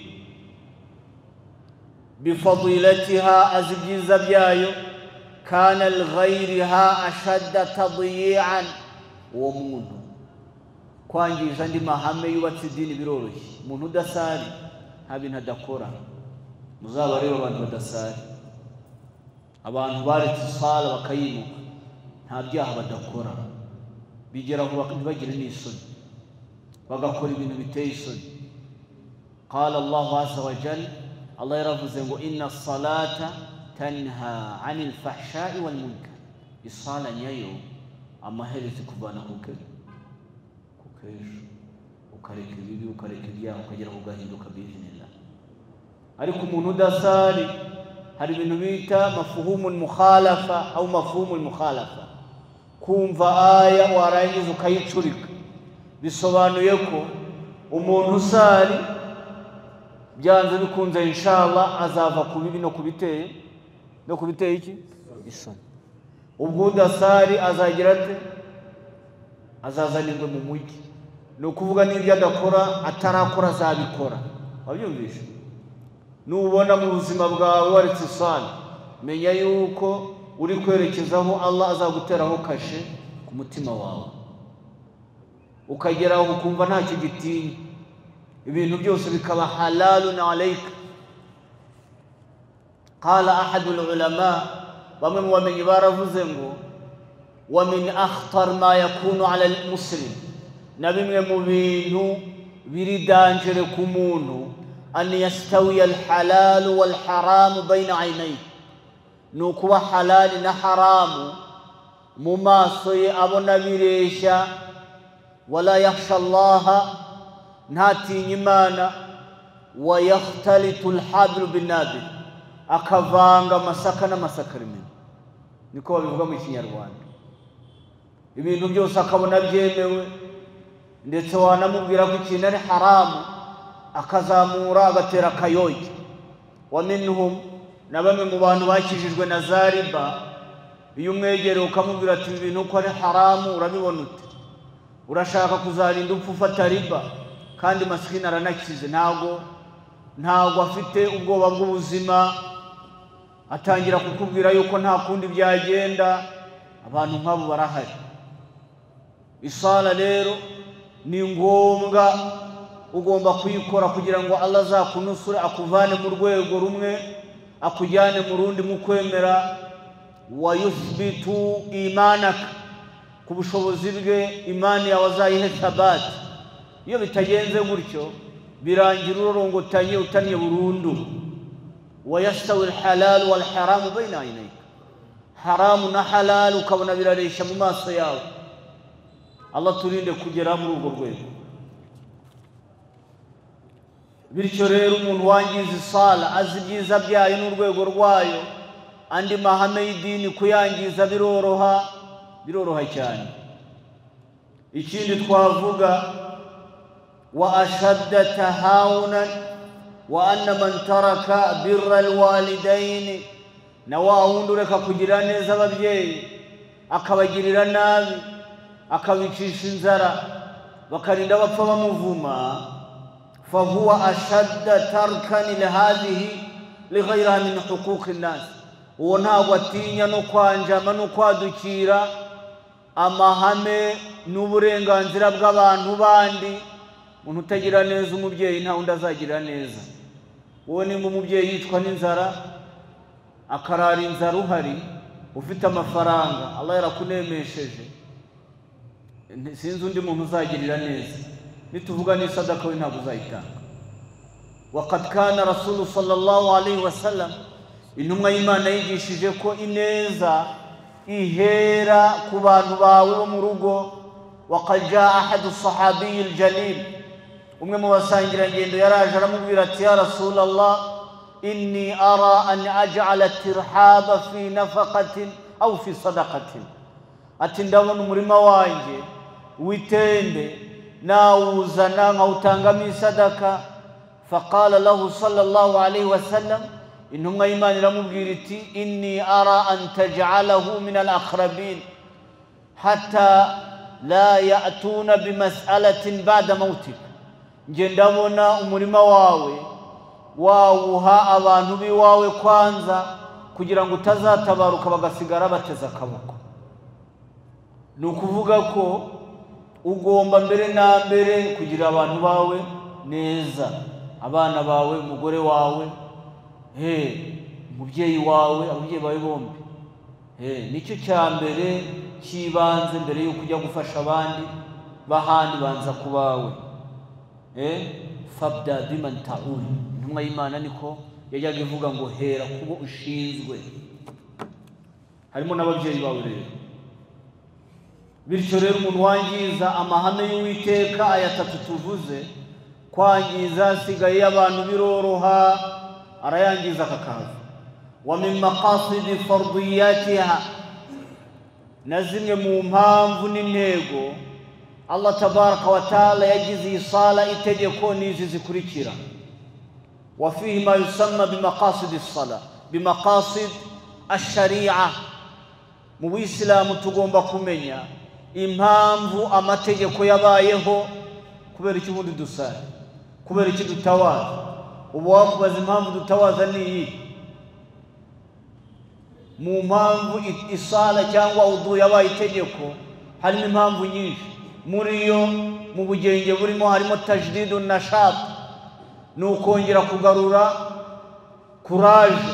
bifadilatiha, azi ibyiza byayo, kana lighairiha ashadda tadyi'an, uwo muntu kwangiza andi mahame yubatse idini biroroshye. Umuntu udasari nta bintu adakora. Muzaba rero abantu badasari, abantu baretse isala bakayimuka, nta byaha badakora, bigeraho ntibagire n'isoni, bagakora ibintu biteye isoni. Qala Allahu azza wa jalla, Allah yaravuze ngo inna salata tanha 'anil fahsha'i wal munkar. Isala nyayo amaherezo kuvana kukejo, ukareka ibibi, ukareka ibyaha, ukagera kugahinduka biiznillah. Ariko umuntu udasari hari ibintu bita mafhumul mukhalafa au mafhumul mukhalafa, kumva aya warangiza ukayicurika. Bisobanuye ko umuntu usari byanze bikunze inshallah azava ku bibi no kubiteye iki isoni. Ubwo udasari azagira ate? Azazanirwe mu mujyi, no kuvuga n'ibyo adakora atarakora azabikora. Wabyumvisha? Nubona mu buzima bwawe waretse isala, menya yuko uri kwerekezaho Allah azaguteraho kashe ku mutima wawe, ukageraho ukumva ntacyo gitinya, ibintu byose bikaba halalun alayka. Qala ahadul ulama, bamwe mu bamenyi baravuze ngo wa min akhtar ma yakunu ala al-muslim, na bimwe mu bintu biri danger ku muntu, an yastawi al-halal wal haram bayna aynayhi, nukuba halal na haramu mu maso ye abona biresha. Wala yakhsha Allah, ntatinya Imana. Wa yakhtalitu al-hablu bin-nabil, akavanga amasaka n'amasakaramentu, niko babivuga mu Kinyarwanda. Ibintu byose akabona byemewe, ndetse wanamubwira ko ikintu ari haramu akazamura agatera kayoye. Wa minhum, na bamwe mu bantu bakijijwe na zariba, iyo umwegere ukamubwira ati ibintu ko ari haramu urabibona ute? Urashaka kuzarinda upfa ufata riba kandi maskini aranakize, ntago afite ubwoba bw'ubuzima, atangira kukubwira yuko nta kundi byagenda. Abantu nk'abo barahari. Isala rero ni ngombwa, ugomba kuyikora kugira ngo Allah azakunusure, akuvane mu rwego rumwe akujyane mu rundi mu kwemera. Wa yuthbitu imanaka, ku bushobozi bwe imani yawe azayihe thabati. Iyo bitagenze gutyo birangira urorongotanye utaniye burundu. Wa yastawi al-halal wal haram bayna aynayka, haramu na halal ukabona biraresha mu maso yawe. Allah turinde kugera muri urwo rwego. Bityo rero umuntu wangiza isala azi ibyiza byayo n'urwego rwayo, andi mahame y'idini kuyangiza biroroha cyane. Ikindi twavuga, wa ashadda tahawunan wa anna man taraka birra alwalidain, na wa wundi ureka kugira neza ababyeyi akabagirira nabi, akabicisha inzara bakarinda bapfa bamuvuma, fahuwa ashadda tarkan lihadhihi lighayriha min huquq an-nas. Uwo ntabwo atinya no kwanjama no kwadukira amahame n'uburenganzira bw'abantu bandi. Umuntu utagira neza umubyeyi nta wundi azagira neza. Uwo ni umubyeyi yitwa n'inzara, akarara inzara uhari, ufite amafaranga Allah yarakunemesheje, sinzi undi muntu uzagirira neza. Nituvuga ni sadaka we ntabwo uzayitanga. Waqad kana Rasul sallallahu alayhi wa sallam intumwa y'Imana yigishije ko ineza ihera ku bantu bawe bo mu rugo. Waqad jaa ahadu sahabiyi aljalil, umwe mu basangira ngendo yaraje aramubwira ati ya Rasulallah, inni ara an aj'ala tirhaba fi nafaqatin aw fi sadaqatin, ati ndabona umurima wanjye witende nawuzana nkawutangamo isadaka. Faqala lahu sallallahu alayhi wa sallam, intumwa y'Imana iramubwira iti inni ara an taj'alahu min al-aqrabin hatta la ya'tuna bimas'alatin ba'da mautik, nje ndabona umurima wawe wawuha abantu biwawe kwanza kugira ngo utazatabaruka bagasigara bateza akaboko. Ni ukuvuga ko ugomba mbere na mbere kugira abantu bawe neza, abana bawe, umugore wawe, umubyeyi wawe, ababyeyi bawe bombi. Nicyo cya mbere kibanze mbere yo kujya gufasha abandi bahandi, banza kubawe. Fabda biman ta'ul, intumwa y'Imana niko yajyaga ivuga ngo hera kubo ushinzwe, harimo n'ababyeyi bawe rero. Bityo rero umuntu wangiza amahame y'Uwiteka aya 3 tuvuze, kwangiza asigaye abantu biroroha, arayangiza akakaza. Wa min maqasidi fardiyatiha, na zimwe mu mpamvu n'intego Allah tabaraka wa taala yagize isala itegeko nizi zikurikira. Wa fihi ma yusamma bimaqasidi as-sala, bimaqasid ash-shari'a. Mu Bisilamu tugomba kumenya impamvu amategeko yabayeho, kubera iki ubundi dusara, kubera iki dutawaza. Ubu wakubaza impamvu dutawaza ni iyi. Mu mpamvu isala cyangwa udu yabaye itegeko harimo impamvu nyinshi. Muri yo mu bugenge burimo harimo tajdidu nashat, ni ukongera kugarura courage.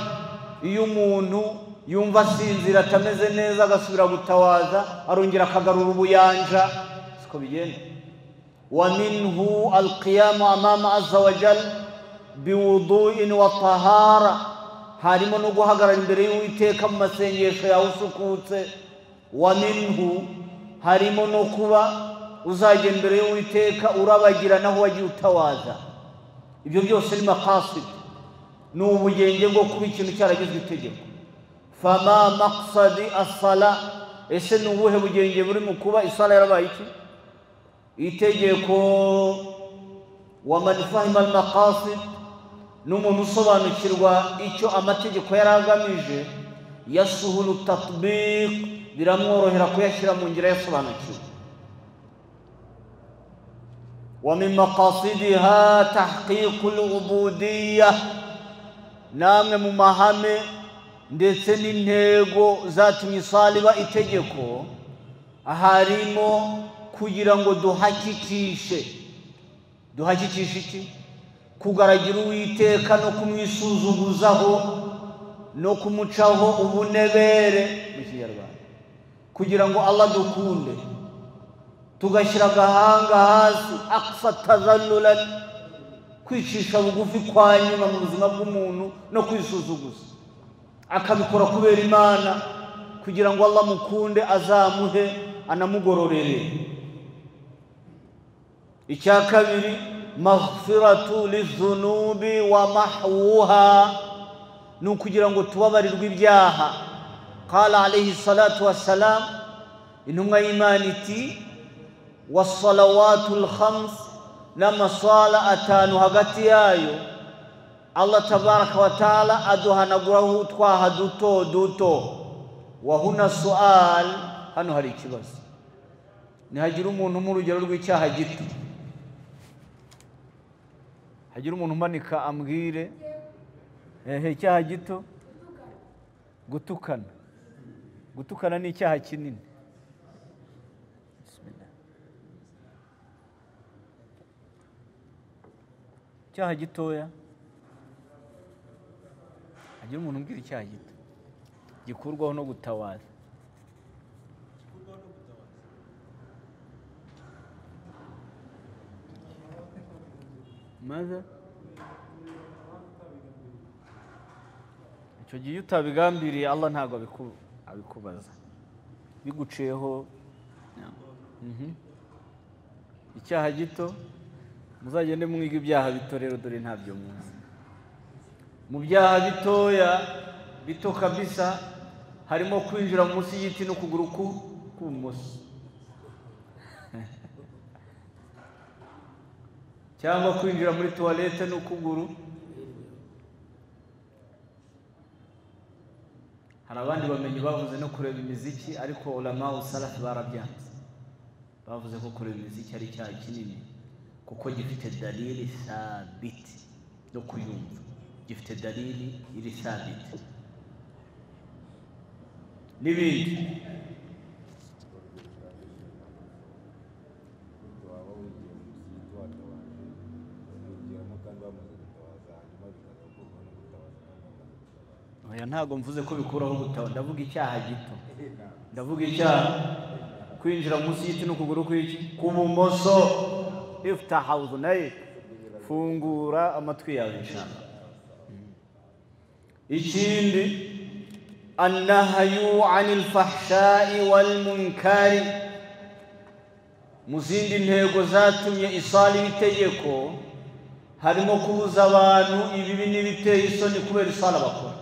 Iyo umuntu yumva asinzira atameze neza agasubira gutawaza, arongera akagarura ubuyanja, siko bigenda. Wa minhu alqiyamu amama azza wa jalla biwudu'in wa tahara, harimo no guhagarara imbere y'Uwiteka mu masengesho yawe usukutse. Wa minhu, harimo no kuba uzagenda imbere y'Uwiteka urabagirana aho wagiye utawaza. Ibyo byose ni maqasid, ni ubugenge bwo kuba ikintu cyaragizwe itegeko. Fama maqsadi as-sala, ese ni ubuhe bugenge buri mu kuba isala yarabaye iki itegeko? Wa man fahima al-maqasid, n'umuntu usobanukirwa icyo amategeko yaragamije, yasuhulu tatbiq, biramworohera kuyashyira mu ngira yasobanukiwe. Wa min maqasidiha tahqiqul ubudiyyah, namwe mu mahame ndetse n'intego zatumye isaliba itegeko harimo kugira ngo duhakikishe iki? Kugaragira Uwiteka no kumwisuzuguzaho no kumucaho ubunebere mu Kinyarwanda, kugira ngo Allah dukunde, tugashyira agahanga hasi, aqsa tazallulan, kwicisha bugufi kwa nyuma mu buzima bw'umuntu no kwisuzuguza, akabikora kubera Imana, kugira ngo Allah mukunde, azamuhe, anamugororere. Icya kabiri, maghfiratu lidhunubi wa mahwuha, ni ukugira ngo tubabarirwe ibyaha. Qala alayhi salatu wassalam, intumwa y'Imana iti wassalawatul khams, n'amasala atanu hagati yayo Allah tabaraka wa taala aduhanaguraho utwaha duto duto. Wa huna sual, hano hari ikibazo. Nihagira umuntu mu rugero rw'icyaha gito, hagira umuntu umanika ambwire icyaha gito, gutukana ni icyaha kinini. Icyaha gitoya, hagira umuntu umbwira icyaha gito gikurwaho no gutawaza. Maze icyo gihe utabigambiriye Allah ntago abikubaza biguciyeho icyaha gito muzagende mwiga ibyaha bito rero dore ntabyo muzi mu byaha bitoya bito kabisa harimo kwinjira munsi y'igiti no kuguru k'ubumoso cyangwa kwinjira muri toilette no kuguru. Hari abandi bamenye bavuze no kureba imiziki ariko ulama usalaf barabyanze bavuze ko kureba imiziki ari icyaha kinini kuko gifite dalili thabit no kuyumva gifite dalili iri thabit n'ibindi. Oya ntago mvuze ko bikuraho gutawa ndavuga icyaha gito ndavuga icyaha kwinjira munsi y'igiti no kuguru kw'iki kubumoso. Iftaha udhunayk fungura amatwi yawe inshallah. Ikindi annahyu 'anil fahsha'i wal munkari muzindi ntego zatumye isali itegeko harimo kubuza abantu ibibi n'ibiteye isoni kubera isala bakora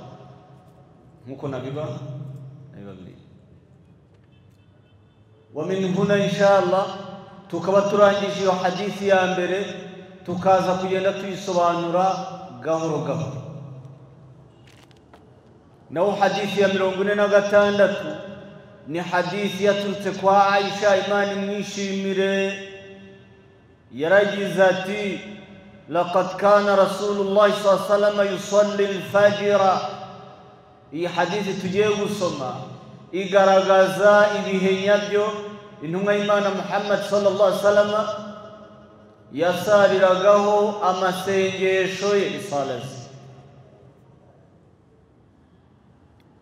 nkuko nabibabwiye. Wa min huna inshallah tukaba turangije iyo hadithi ya mbere tukaza kugenda tuyisobanura gahoro gahoro. Naho hadithi ya 46 ni hadithi yaturutse kwa Aisha Imani mwishimire yaragize ati laqad kana Rasulullah sallallahu alaihi wasallam yusalli al-fajr. Iyi hadithi tugiye gusoma igaragaza ibihe nyabyo intumwa y'Imana Muhammad sallallahu alaihi wasallam yasariragaho amasengesho ye isalazi.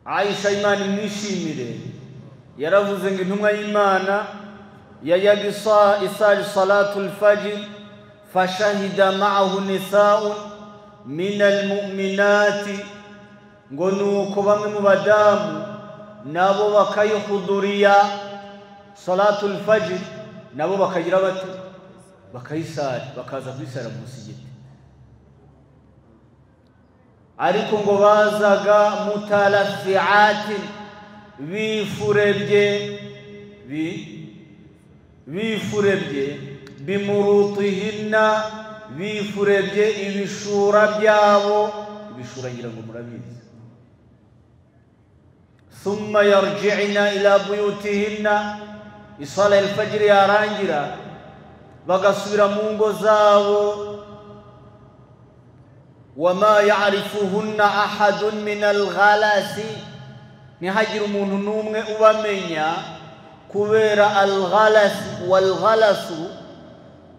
Aisha Imani mwishimire yaravuze ngo intumwa y'Imana yayaga isali salatul fajr fashahida ma'ahu nisa'un min almu'minati ngo nuko bamwe mu badamu nabo bakayihuduriya salatul fajr nabo bakagira bati bakayisari bakaza kwisara mu musigiti ariko ngo bazaga mutalafi'atin bifurebye bimurutihinna bifurebye ibishura byabo ibishura ngira ngo murabizi. Thumma yarji'na ila buyutihinna isala al-fajr yarangira bagasubira mu ngo zabo. Wama ya'rifuhunna ahadun min al-ghalasi nihagira umuntu numwe ubamenya kubera al-ghalas wal-ghalasu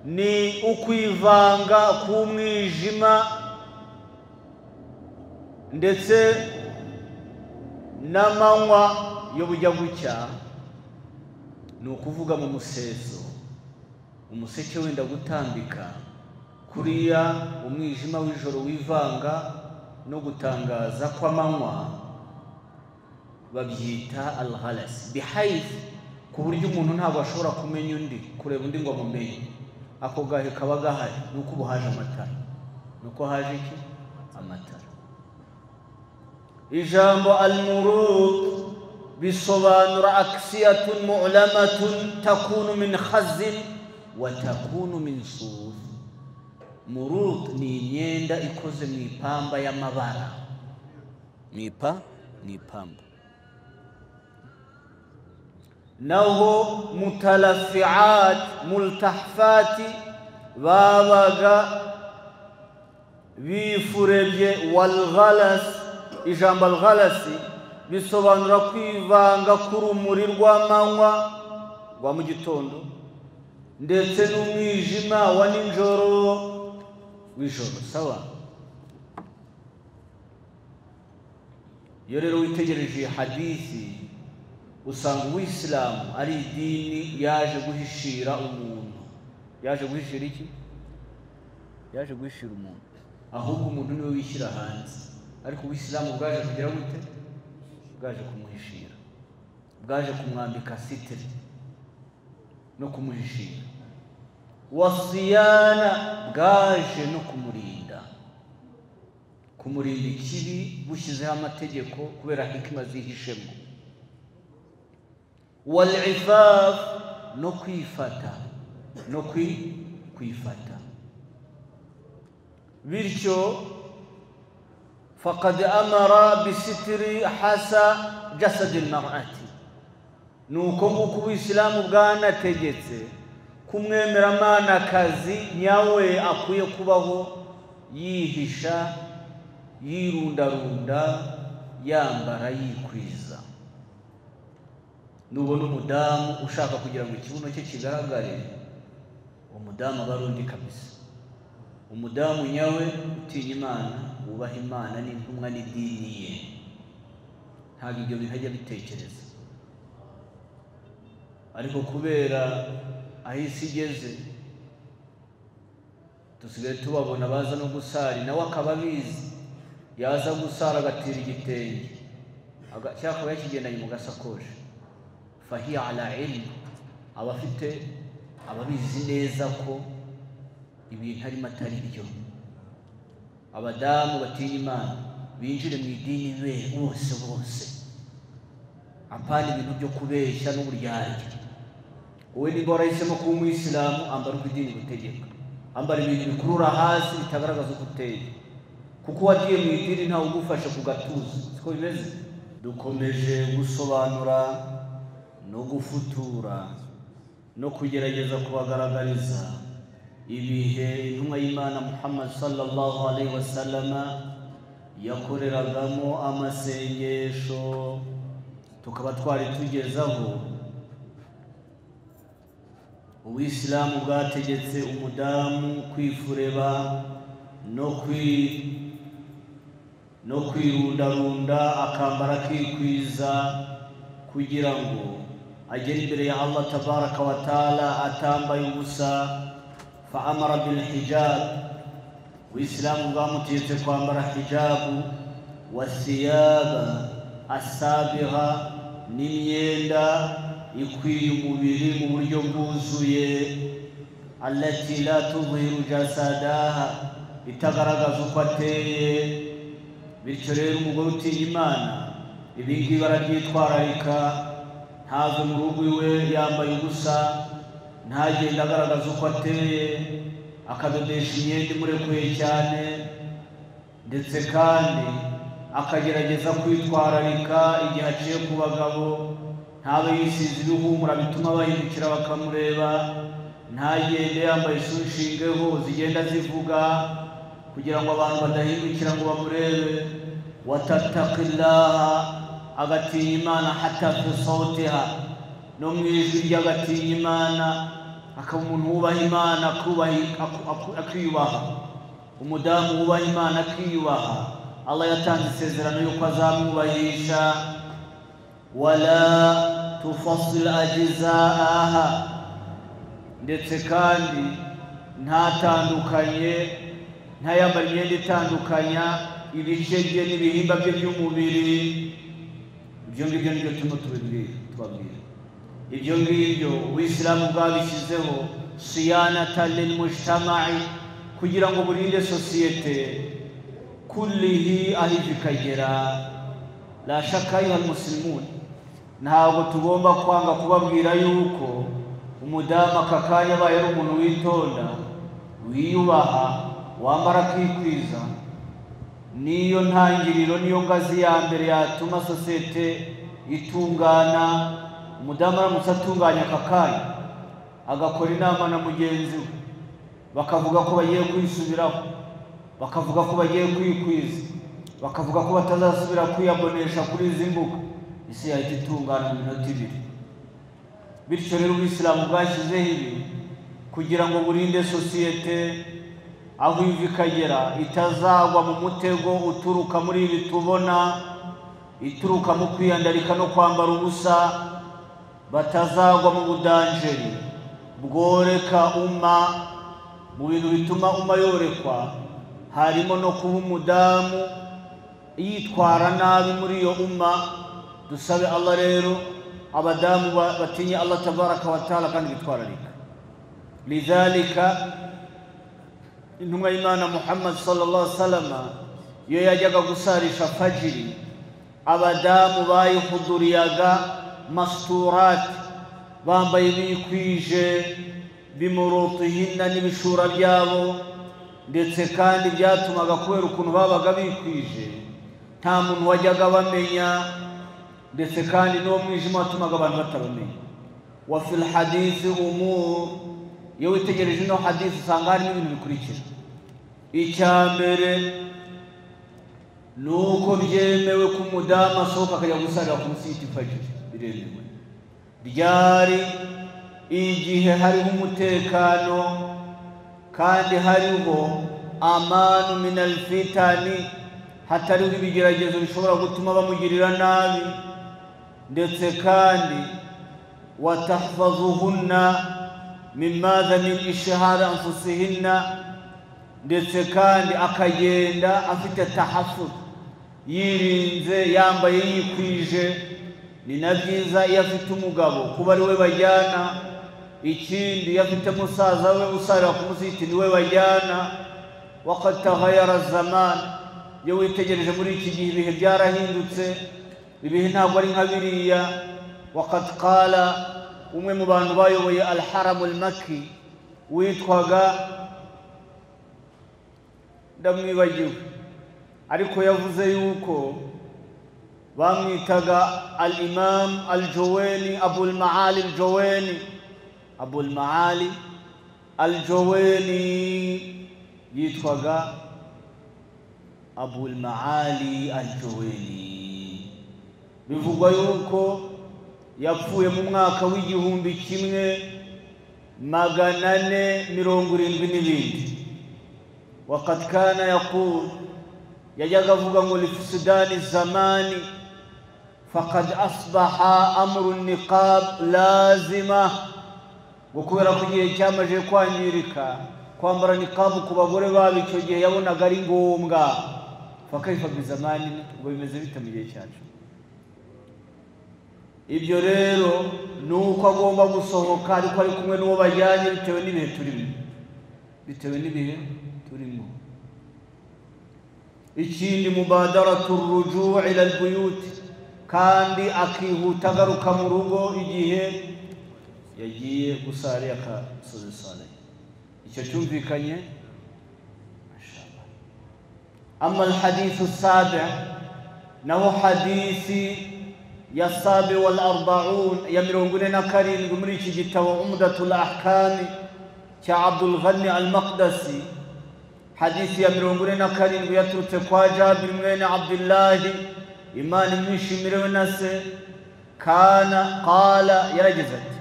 ni ukwivanga kumwijima ndetse n'amanywa yo bujya gucya ni ukuvuga mu museso umuseke wenda gutambika kuriya umwijima w'ijoro wivanga no gutangaza kw'amanywa babyita al-ghalas bihayth ku buryo umuntu ntabwo ashobora kumenya undi kureba undi ngo amumenye ako gahe kaba gahari nuko ubuhaje amatara nuko haje iki amatara. Ijambo al-murud bisobanura aksiyatun mu'lamatun takunu min khazin wa takunu min suf. Murud ni imyenda ikoze mu ipamba y'amabara ni ipamba. Naho mutalafi'at multahfati babaga bifurebye wal ghalas. Ijambo al-ghalasi bisobanura kwivanga k'urumuri rw'amanywa rwa mu gitondo ndetse n'umwijima wa ninjoro w'ijoro. Sawa. Iyo rero witegereje hadithi usanga uwisilamu ari idini yaje guhishira umuntu. Yaje guhishira iki? Yaje guhishira umuntu. Ahubwo umuntu niwe wishyira hanze ariko ubuislamu bwaje kugira gute? Bwaje kumuhishira, bwaje kumwambika sitiri no kumuhishira. Wasiyana bwaje no kumurinda, kumurinda ikibi bushyizeho amategeko kubera hikima zihishemo. Wal'ifaf no kwifata, no kwifata. Bityo faqad amara bisitri hasa jasad al-mar'ati, nuko nguko ubuislamu bwanategetse kumwemeramana kazi nyawe akwiye kubaho yihisha, yirundarunda, yambara yikwiza. Nubona umudamu ushaka kugira ngo ikibuno cye kigaragare, umudamu abarundi kabisa. Umudamu nyawe utinya Imana, wubaha Imana n'intumwa n'idini ye, ntabwo ibyo bintu ajya bitekereza. Ariko kubera aho isi igeze, dusigaye tubabona baza no gusari, nawe akaba abizi, yaza gusara agatira igitenge cyakaba yakigendanye mu gasakoje. Fahiya ala ilm, abafite ababizi neza ko ibintu arimo atari byo. Abadamu batinya Imana binjire mu idini be bose, apana ibintu byo kubeshya n'uburyarya. Wowe niba warahisemo kuba umuyisilamu, ambara uko idini gutegeka, ambara ibintu bikurura hasi bitagaragaza uko uteye, kuko wagiye mu idini ntawe ugufasha ku gatuza. Siko bimeze. Dukomeje gusobanura no gufutura no kugerageza kubagaragariza ibihe intumwa y'Imana Muhammad sallallahu alaihi wasallam yakoreragamo amasengesho, tukaba twari tugezaho ubuislamu bwategetse umudamu kwifureba no kwirundarunda, akambara akikwiza kugira ngo agere imbere ya Allah tabaraka wa taala atambaye ubusa. Fa amara bil hijab, uislamu bwamutegetse kwambara hijabu, wasiyaba asabigha, n'imyenda ikwiye umubiri mu buryo bwuzuye, allati la tudhiru jasadaha, itagaragaza uko ateye. Bityo rero umugore utinya Imana ibingibi barabyitwararika, ntave mu rugo iwe yambaye ubusa, ntagenda agaragaza uko ateye, akadodesha imyenda imurekuye cyane, ndetse kandi akagerageza kwitwararika igihe aciye ku bagabo, ntabe yisize ibihumura bituma bahindukira bakamureba, ntagende yambaye ishunshingeho zigenda zivuga kugira ngo abantu badahindukira ngo bamurebe. Watattaqillaha, agatinya Imana hatta fi sawtiha, no mu ijwi ry'agatinya Imana, akaba umuntu wubaha Imana, akiyubaha. Umudamu wubaha Imana akiyubaha, Allah yatanze isezerano yuko azamwubahisha. Wala tufassil ajzaaha, ndetse kandi ntayambara imyenda itandukanya ibice bye n'ibihimba bye by'umubiri. Ibyo ngibyo nibyo tubabwira. Ibyo ngibyo ubuislamu bwabishyizeho siyanatan lil mujtama'i, kugira ngo burinde sosiyete kullihi aho ikagera. La shaka ayuha almuslimun, ntabwo tugomba kwanga kubabwira yuko umudamu aka kanya abaye ari umuntu witonda, wiyubaha, wambara akikwiza, niyo ntangiriro, niyo ngazi ya mbere yatuma sosiyete itungana. Umudamu aramutse atunganya aka kanya, agakora inama na mugenzi we, bakavuga ko bagiye kwisubiraho, bakavuga ko bagiye kwikwiza, bakavuga ko batazasubira kwiyabonesha kuri izi mbuga, isi yahita itungana mu minota ibiri. Bityo rero ubuislamu bwashyizeho ibi kugira ngo burinde sosiyete aho iva ikagera itazagwa mu mutego uturuka muri ibi tubona, ituruka mu kwiyandarika no kwambara ubusa, batazagwa mu budanjeri bworeka umma. Mu bintu bituma umma yorekwa harimo no kuba umudamu yitwara nabi muri iyo umma. Dusabe Allah rero abadamu batinye Allah tabaraka wa taala kandi bitwararika. Lidhalika intumwa y'Imana Muhammad sallallahu alaihi wasallam iyo yajyaga gusarisha fajiri, abadamu bayihuduriyaga masturat, bambaye bikwije bimurutihinna n'ibishura byabo, ndetse kandi byatumaga kubera ukuntu babaga bikwije nta muntu wajyaga bamenya, ndetse kandi no mwijima watumaga abantu batabamenya. Wa fil hadith umur, iyo witegereje ino hadith usanga harimo ibintu bikurikira. Icyambere nuko byemewe ko umudamu asohoka akajya gusarira ku musiti fajiri, biremewe. Ryari igihe hariho umutekano kandi hariho amanu minal fitani, hatariho ibigeragezo bishobora gutuma bamugirira nabi, ndetse kandi watahfazuhunna mimmadha min ishhar anfusihinna, ndetse kandi akagenda afite tahafuz, yirinze yambaye yikwije. Ni na byiza iyo afite umugabo kuba ari we bajyana. Ikindi iyo afite musaza we usarira ku musiti ni we bajyana. Waqad taghayyara zaman, iyo witegereje muri iki gihe ibihe byarahindutse, ibihe ntabwo ari nka biriya. Waqad qala umwe mu bantu bayoboye al-haram al-makki witwaga, ndamwibagiwe, ariko yavuze yuko bamwitaga al-imam al-Juwayni, Abul Maali al-Juwayni, Abul Maali al-Juwayni, yitwaga Abul Maali al-Juwayni. Bivugwa yuko yapfuye mu mwaka w'igihumbi kimwe magana ane mirongo irindwi n'ibindi. Waqad kana yaqul, yajyaga avuga ngo lifisudani zamani faqad asbaha amru niqab lazima, ngo kubera ko igihe cyamaje kwangirika kwambara niqab ku bagore babo icyo gihe yabonaga ari ngombwa. Fakaifa bizamani, ngo bimeze bite mu gihe cyacu? Ibyo rero nuko agomba gusohoka ariko ari kumwe n'uwo bajyanye, bitewe n'ibihe turimo, bitewe n'ibihe turimo. Ikindi mubadaratu rujuu ila albuyut, kandi akihuta agaruka mu rugo igihe yagiye gusari akasoza sala. Icyo cyumvikanye. Mashallah. Amma alhadithu as-sabi', naho hadithi ya sabi wal arba'un ya 47 muri iki gitabo Umdatul Ahkam cya Abdul Ghani al-Maqdisi. Hadithi ya 47 yaturutse kwa Jabir mwene Abdullah, Imana imwishimirewe na se. Qala, yaragize ati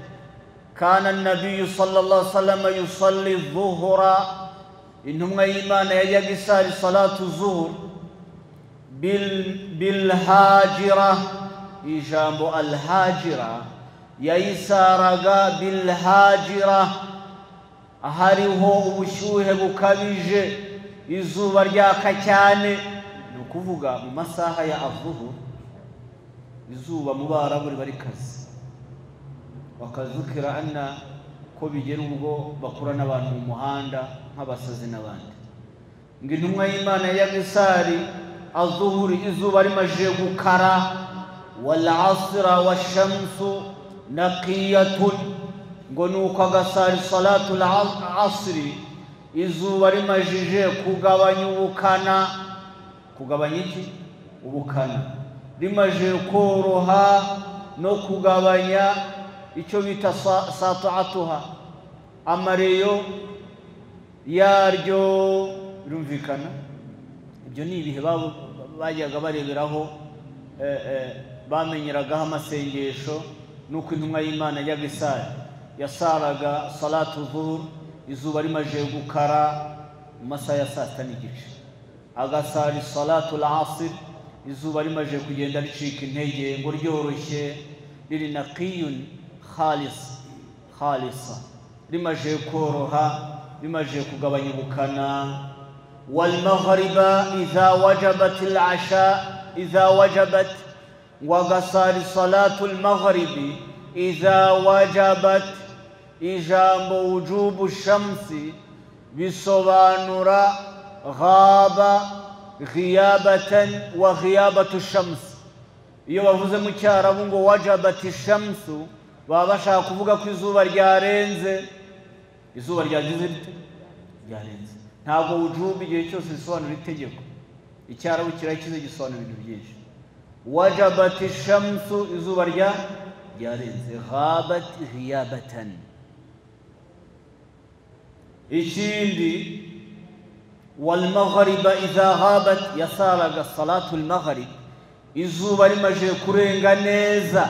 kana an-nabiy sallallahu alaihi wasallam yusalli adh-dhuhra, intumwa y'Imana yajyaga isari salatu zuhur bil hajira. Ijambo al-hajira yayisaraga bil hajira, ahariho ubushyuhe bukabije, izuba ryaka cyane. Ni ukuvuga mu masaha ya adhuhur izuba mu Barabu bari kazi. Bakazukira anna ko bigera ubwo bakura n'abantu mu muhanda nk'abasazi n'abandi. Ngo intumwa y'Imana yagisari adhuhur izuba rimaje gukara, wal asra washamsu naqiyatun, ngo nuko agasari salatu al-asri izuba rimajije kugabanya ubukana. Kugabanya iki? Ubukana. Rimaje koroha no kugabanya icyo bita sata'atuha, amareyo yaryo. Birumvikana ibyo ni ibihe bajyaga bareberaho, bamenyeragaho amasengesho. Nuko intumwa y'Imana yagisari yasaraga salatu zuhur izuba rimaje gukara mu masaha ya saa 6:30, agasari salatu al-asr izuba rimaje kugenda ricika intege, ngo ryoroshye, riri naqiyun khalisa, rimaje koroha, rimaje kugabanya ubukana. والمغرب إذا وجبت العشاء إذا وجبت وقصار صلاة المغرب إذا وجبت إجاب وجوب الشمس بصبانرا غاب غيابة وغيابة الشمس iyo bavuze mu cyarabu ngo wajabati shamsu baba bashaka kuvuga ko izuba ryarenze izuba ryagize ryarenze ntabwo wujubu igihe cyose bisobanura itegeko icyarabu kirakize gisobanura ibintu byinshi wajabati shamsu izuba ryarenze ghabat ghiyabatan ikindi wal maghriba idha ghabat yasaraga salatu al maghrib izuba rimaje kurenga neza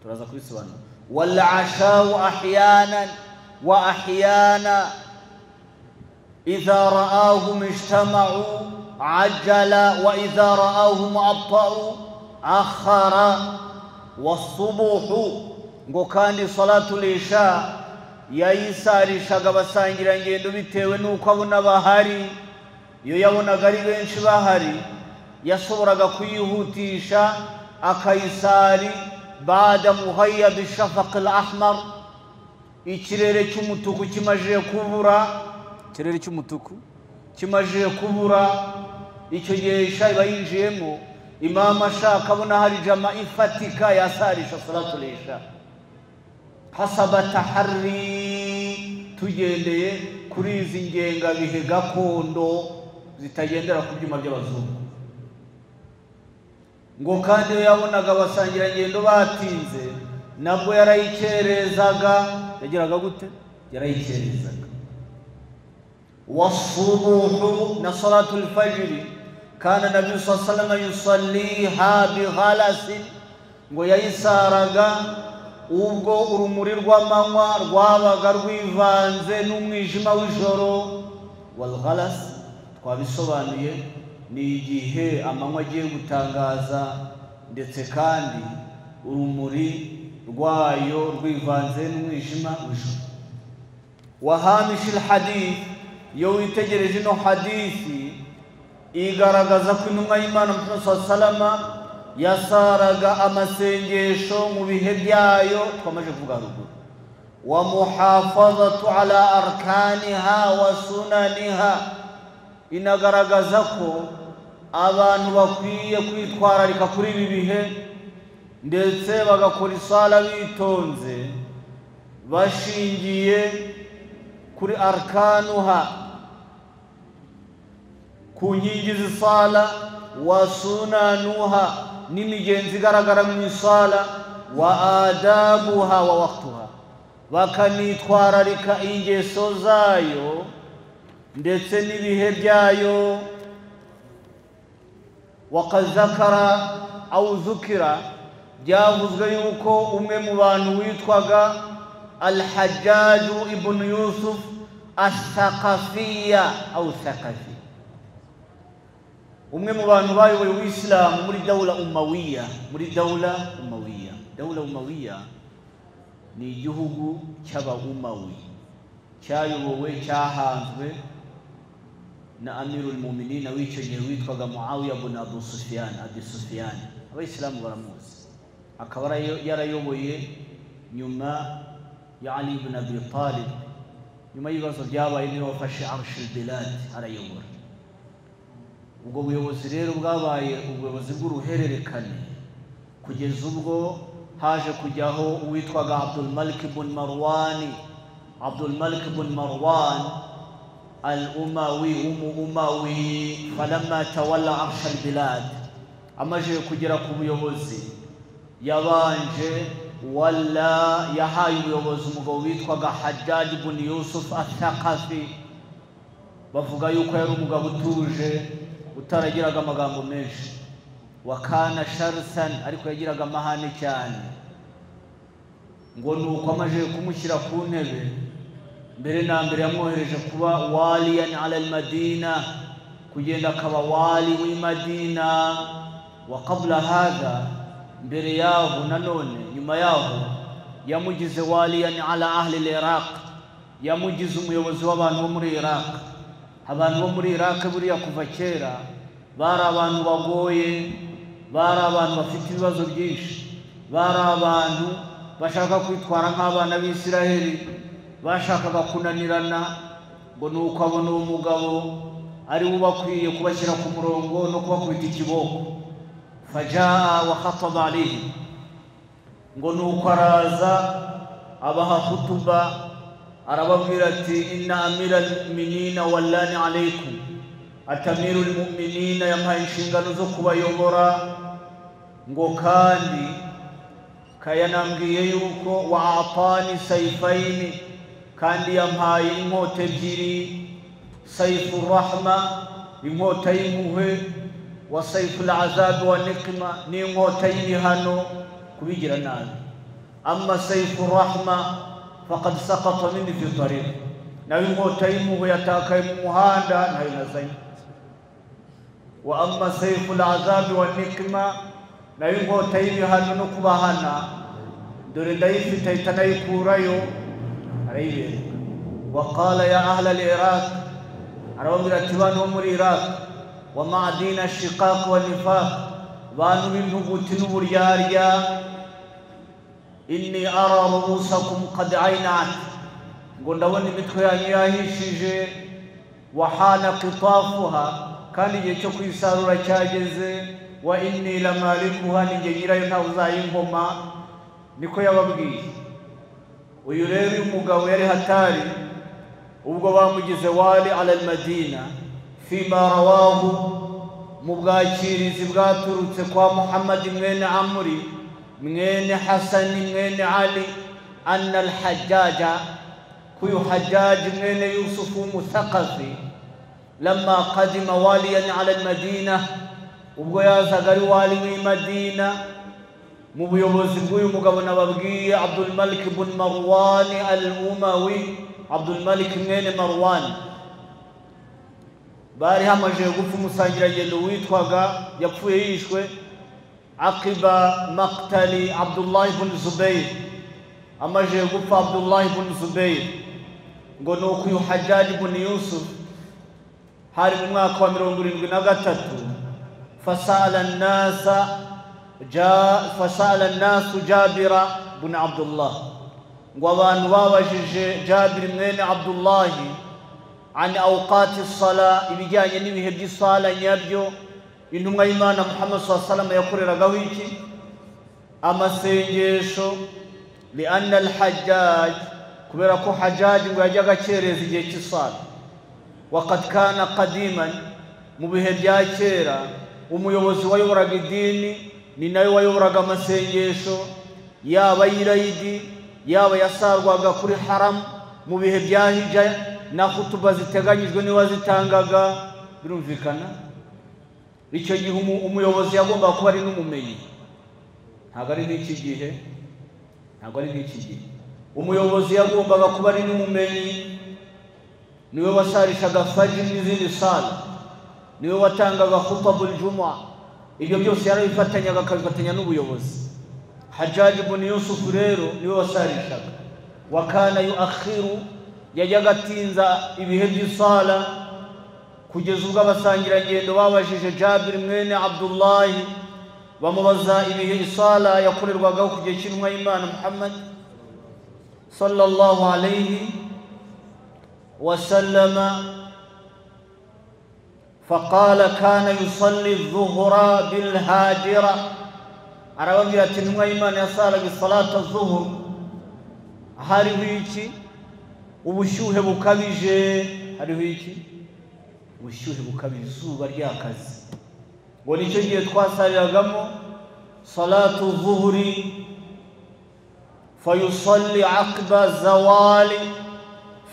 turaza kubisobanura wal ashau ahyanan wa ahyana idha ra'ahum ijtama'u ajjala wa idha ra'ahum abta'u akhara was-subuhu ngo kandi salatu al-isha yayisarishaga abasangira ngendo bitewe nuko abona bahari iyo yabonaga ari benshi bahari yasoboraga kuyihutisha akayisari baada muhayyab ash-shafaq al-ahmar ikirere cy'umutuku kimaje kubura icyo gihe isha bayinjiyemo imam ashaka abona hari jama ifatika yasarisha salatu al-isha hasaba taharri tugendeye kuri izi ngenga bihe gakondo zitagendera ku byuma by'abazungu ngo kandi yabonaga abasangira ngendo batinze nabwo yarayikerezaga yagiraga gute yarayikerezaga wasubuhu na salatul fajr kana nabi sallallahu alaihi wasallam yusalliha bi ghalasin ngo yayisaraga ubwo urumuri rw'amanywa rwabaga rwivanze n'umwijima w'ijoro wal ghalas twabisobanuye ni igihe amanywa agiye gutangaza ndetse kandi urumuri rwayo rwivanze n'umwijima w'ijoro wahamish alhadith yo witegereje no hadithi igaragaza ko intumwa y'Imana Muhammad sallallahu alaihi wasallam yasaraga amasengesho mu bihe byayo twamaje kuvuga ruguru wa muhafazatu ala arkaniha wa sunaniha inagaragaza ko abantu bakwiye kwitwararika kuri ibi bihe ndetse bagakora isala bitonze bashingiye kuri arkanuha ku nkingi z'isala wa sunanuha n'imigenzi igaragara mu isala wa adabuha wa waqtuha bakanitwararika ingeso zayo ndetse n'ibihe byayo waqad zakara aw zukira byavuzwe yuko umwe mu bantu witwaga al-Hajjaj ibn Yusuf as-Saqafiyya aw Saqafi umwe mu bantu bayoboye uIslam muri dawla Umayya dawla Umayya ni igihugu cy'aba-Umawi cyayobowe cyahanzwe na Amirul Mu'minin w'icyo gihe witwaga Muawiya ibn Abi Sufyan abayisilamu baramuzi akaba yarayoboye nyuma ya Ali ibn Abi Talib nyuma y'ibibazo byabaye niwe wafashe arsh al-bilad arayobora ubwo buyobozi rero bwabaye ubuyobozi bw'uruhererekane kugeza ubwo haje kujyaho uwitwaga Abdul Malik ibn Marwan al-Umawi falamma tawalla arsh al-bilad amaje kugera ku buyobozi yabanje walla yahaye ubuyobozi umugabo witwaga Hajjaj ibn Yusuf al-Thaqafi bavuga yuko yari umugabo utuje utaragiraga amagambo menshi wakana sharsan ariko yagiraga amahane cyane ngo nuko amaje kumushyira ku ntebe mbere na mbere yamwohereje kuba waliyan ala al-Madina kugenda akaba wali w'Madina wa qabla hadha mbere yaho nanone nyuma yaho yamugize waliyan ala ahli al-Iraq yamugize umuyobozi w'abantu bo muri Iraq. Abantu bo muri Iraq buriya kuva kera bari abantu bagoye, bari abantu bafite ibibazo byinshi, bari abantu bashaka kwitwara nk'abana b'Isiraheli, bashakaga kunanirana, ngo nuko abona uwo mugabo ari ubakwiye kubashyira ku murongo no kubakubita ikiboko. Fajaa wa khataba alayhi, ngo nuko araza abaha khutuba, arababwira ati inna amira almu'minina wallani alaykum, atamiru almu'minina yampaye inshingano zo kubayobora, ngo kandi kayanambwiye yuko wa atani sayfaini, kandi yampaye inkota ebyiri, sayfu rahma, inkota y'impuhwe, wa sayfu al'azab wa niqma, n'inkota y'ibihano kubigira nabi. Amma sayfu rahma faqad saqata minni fi tariq, nawe inkota y'impuhwe yatakaye mu muhanda nayo nazanye. Wa amma sayfu al'azab wa niqma, nayo inkota y'ibihano no kubahana dore ndayifite ahita nayikurayo arayibereka. Wa qala ya ahla al-Iraq, arababwira ati bantu bo muri Iraq, wa ma'adina shiqaq wa nifaq, bantu b'intuguti n'uburyarya, inni ara ru'usakum qad aynat, ngo ndabona imitwe yanyu yahishije, wa hana qitafuha, kandi igihe cyo kwisarura cyageze, wa inni lamalikuha, ninjye nyirayo ntawe uzayinkoma. Niko yababwiye. Uyu rero umugabo yari hatari ubwo bamugize wali ala al-Madina, fima rawahu, mu bwakirizi bwaturutse kwa Muhammad mwene Amri mwene Hassan mwene Ali, anna al-Hajjaja, kuyu Hajjaj mwene Yusuf Muthaqafi, lamma qadima waliyan ala al-Madina, ubwo yazaga ari wali w'i Madina mu buyobozi bw'uyu mugabo nababwiye, Abdul Malik ibn Marwan al-Umawi, Abdul Malik mwene Marwan. Bari hamaje gupfa umusangirangendo witwaga, yapfuye yishwe aqiba maqtali Abdullah ibn Zubayr, amaje gupfa Abdullah ibn Zubayr. Ngo nuko uyu Hajjaj ibn Yusuf hari mu mwaka wa 73, fasala an-nasu Jabira ibn Abdullah, ngo abantu babajije Jabir mwene Abdullah an awqati as-sala, ibijyanye n'ibihe by'isala nyabyo intumwa y'Imana Muhammad sallallahu alaihi wasallam yakoreragaho iki, amasengesho. Li anna al-Hajjaj, kubera ko Hajjaj ngo yajyaga akereza igihe cy'isala. Waqad kana qadiman, mu bihe bya kera umuyobozi wayoboraga idini ni nawe wayoboraga amasengesho, yaba y'irayidi yaba yasarwaga kuri haram, mu bihe bya hija na khutuba ziteganyijwe ni wazitangaga. Birumvikana icyo gihe umuyobozi yagomba kuba ari n'umumenyi, ntabwo ari n'iki gihe, ntabwo ari n'iki gihe. Umuyobozi yagombaga kuba ari n'umumenyi, niwe wasarishaga fajr n'izindi sala, niwe watangaga khutabul jumu'ah, ibyo byose yarabifatanyaga akabifatanya n'ubuyobozi. Hajjaj ibn Yusuf rero niwe wasarishaga. Wa kana yuakhiru, yajyaga atinza ibihe by'isala, kugeza ubwo abasangirangendo babajije Jabir mwene Abdullah, bamubaza ibihe isala yakorerwagaho ku gihe cy'intumwa y'Imana Muhammad sallallahu alayhi wa sallama. فقال كان يصلي الظهر بالهاجرة، arababwira ati intumwa y'Imana yasalaga salata az-zuhur hariho iki, ubushyuhe bukabije, hariho iki, ubushyuhe bukabije, izuba ryakaze. Ngo nicyo gihe twasariragamo salatu az-zuhri, fayusalli aqba zawali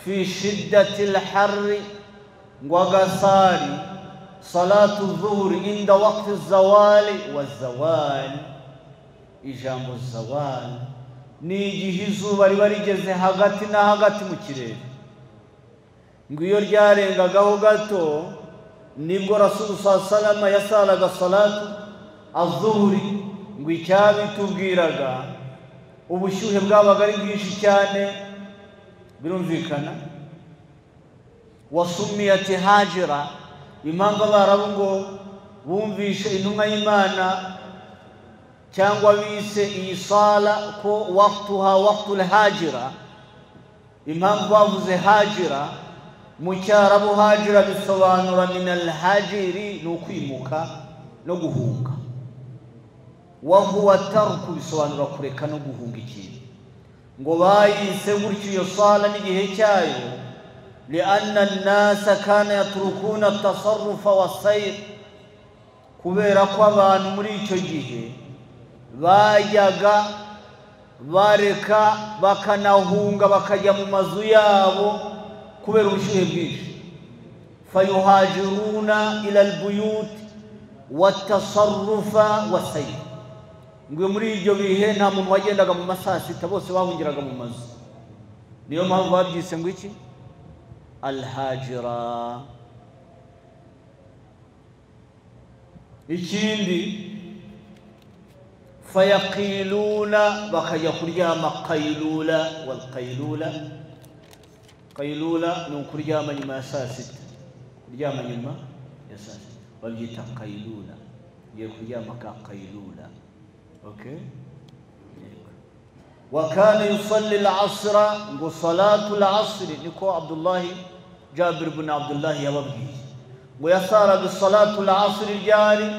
fi shiddati al-harri, ngo agasari salatu az-zuhri inda waqti az-zawali waz-zawal. Ijambo zawal ni igihe izuba riba rigeze hagati na hagati mu kirere, ngo iyo ryarengagaho gato nibwo Rasul sallallahu alaihi wasallam yasalaga salatu az-zuhri. Ngo icyabitubwiraga ubushyuhe bwabaga ari bwinshi cyane, birumvikana. Wasumiyati hajira, impamvu abarabu ngo bumvishe intumwa y'Imana cyangwa bise iyi sala ko waqtuha waqtul hajira, impamvu bavuze hajira mu cyarabu hajira bisobanura min al-hajiri, no kwimuka no guhunga. Wa huwa tarku bisobanura kureka no guhunga ikintu. Ngo bayise gutyo iyo sala n'igihe cyayo lianna an-nasa kana yatrukuna at-tasarrufa was-sayr, kubera ko abantu muri icyo gihe bajyaga bareka bakanahunga bakajya mu mazu yabo kubera ubushyuhe bwinshi. Fayuhajiruna ila al-buyut wat-tasarrufa was-sayr, ngo muri ibyo bihe nta muntu wagendaga mu masasita, bose bahungiraga mu mazu. Niyo mpamvu babyise ngo iki al-hajira. Ikindi fayaqiluna, bakajya kuryama qaylula. Wal qaylula, qaylula ni kuryama nyuma ya saa sita, kuryama nyuma ya saa sita babyita qaylula, ngiye kuryama ka qaylula. Okay. Wa kana yusalli al-asra, ngo salatu al-asr niko Abdullah Jabir ibn Abdullah yababwiye ngo yasaraga salatu al-asr jari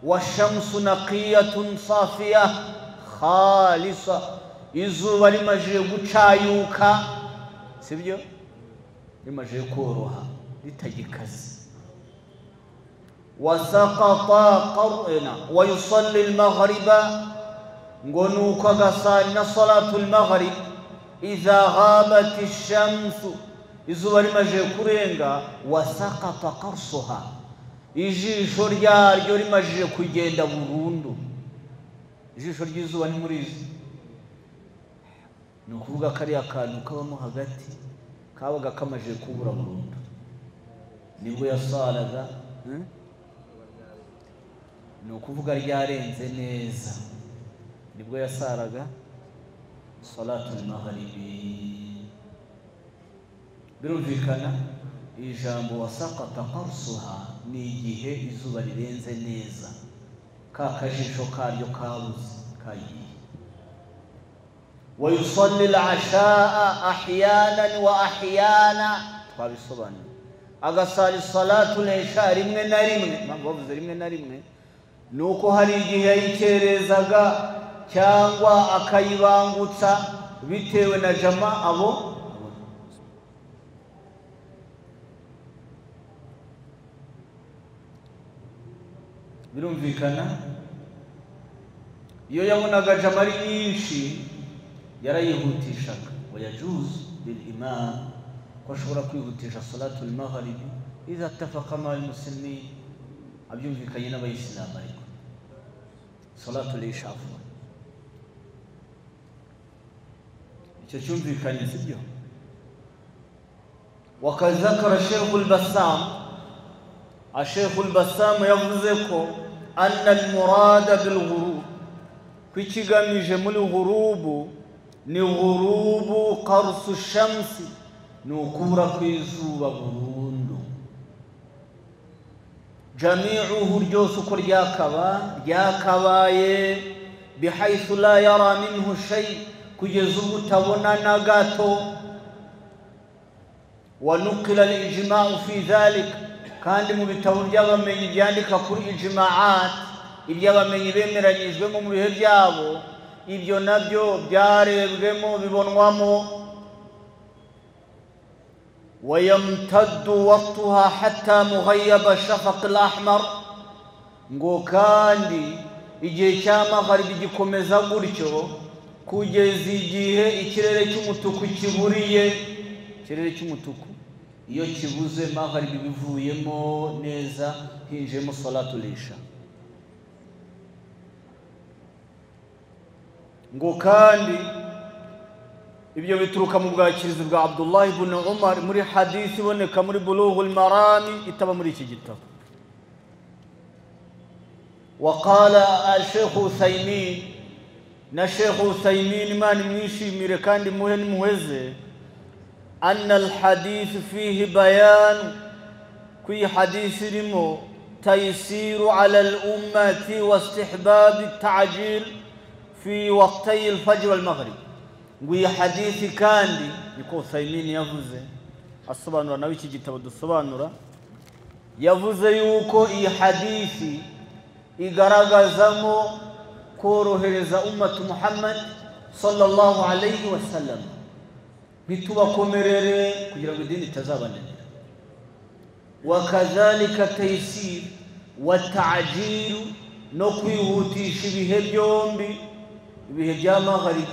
washamsu naqiyatun safiya khalisa, izuba rimaje gucayuka, sibyo rimaje koroha ritagikaze. Wasaqata qarna wa yusalli al-maghriba, ngo nuko agasali na salatu al-maghrib idha ghabat ash-shamsu, izuba rimaje kurenga. Wasaqata qarsuha, ijisho ryaryo rimaje kugenda burundu. Ijisho ry'izuba ni murizi, ni ukuvuga kari akantu kabamo hagati kabaga kamaje kubura burundu, nibwo yasalaga. Ni ukuvuga ryarenze neza, nibwo yasaraga salatu al-maghribi. Birumvikana ijambo wasaqata qarsuha ni igihe izuba rirenze neza, ka kajisho karyo kabuze kagiye. Wa yusalli al-ashaa ahyanan wa ahyana, twabisobanura. Agasali salatu al-isha rimwe na rimwe. Mpamvu bavuze rimwe na rimwe nuko hari igihe yayikerezaga cyangwa akayibangutsa bitewe na jama abo. Birumvikana iyo yabonaga jama ari nyinshi yarayihutishaga. Wayajuzu bil imam ko ashobora kwihutisha salatu al-maghrib idha ittafaqa ma al-muslimin, abyumvikanye n'abayisilamu. Ariko salatu al-isha icyo cyumvikanye, sibyo? Wakazakara Sheikh al-Bassam, Sheikh al-Bassam yavuze ko anna al-murada bil-ghurub, kwikigamije muri ghurubu ni ghurubu qarsu ash-shamsi, ni ukura kw'izuba burundu. Jami'uhu, ryose uko ryakabaye bihaythu la yara minhu shay, kugeza ubu utabona na gato. Wa nuqila al-ijma'u fi dhalik, kandi mu bitabo by'abamenyi byandika kuri ijma'at, iby'abamenyi bemeranyijwemo mu bihe byabo, ibyo nabyo byarebwemo bibonwamo. ويمتد وقتها حتى مغيب الشفق الأحمر, ngo kandi igihe cy'amagaribi gikomeza gutyo kugeza igihe ikirere cy'umutuku kiburiye. Ikirere cy'umutuku iyo kibuze magaribi bivuyemo neza, hinjemo salatu al-isha. Ngo kandi ibyo bituruka mu bwakirizi bwa Abdullah ibn Umar muri hadith iboneka muri Bulughul Marami, itaba muri iki gitabo. Waqala al-Sheikh Uthaymin, na Sheikh Uthaymin Imana mwishimire kandi muhe n'umuheze, أن الحديث فيه بيان كي حديث رمو تيسير على الأمة واستحباب التعجيل في وقتي الفجر والمغرب. وي حديث كاندي يكون ثيمين يفوزي الصبانورة نويتي جيتابد الصبانورة يفوزي يوكو إي حديثي إغرغزمو كورو هرزا أمة محمد صلى الله عليه وسلم بتوبا كوميريري كجرا بدين التزابن. وكذلك تيسير والتعجيل نقوي شبه اليوم بهجامة غريب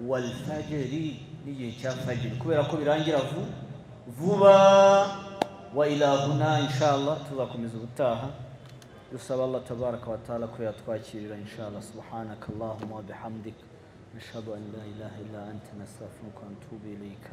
والفجر نيجي فجر كبيرا كبيرا انجرا فوبا. وإلى هنا إن شاء الله تذاكم زغتاها يسأل الله تبارك وتعالى كويا تواكير إن شاء الله. سبحانك اللهم وبحمدك نشهد أن لا إله إلا أنت نستغفرك ونتوب إليك.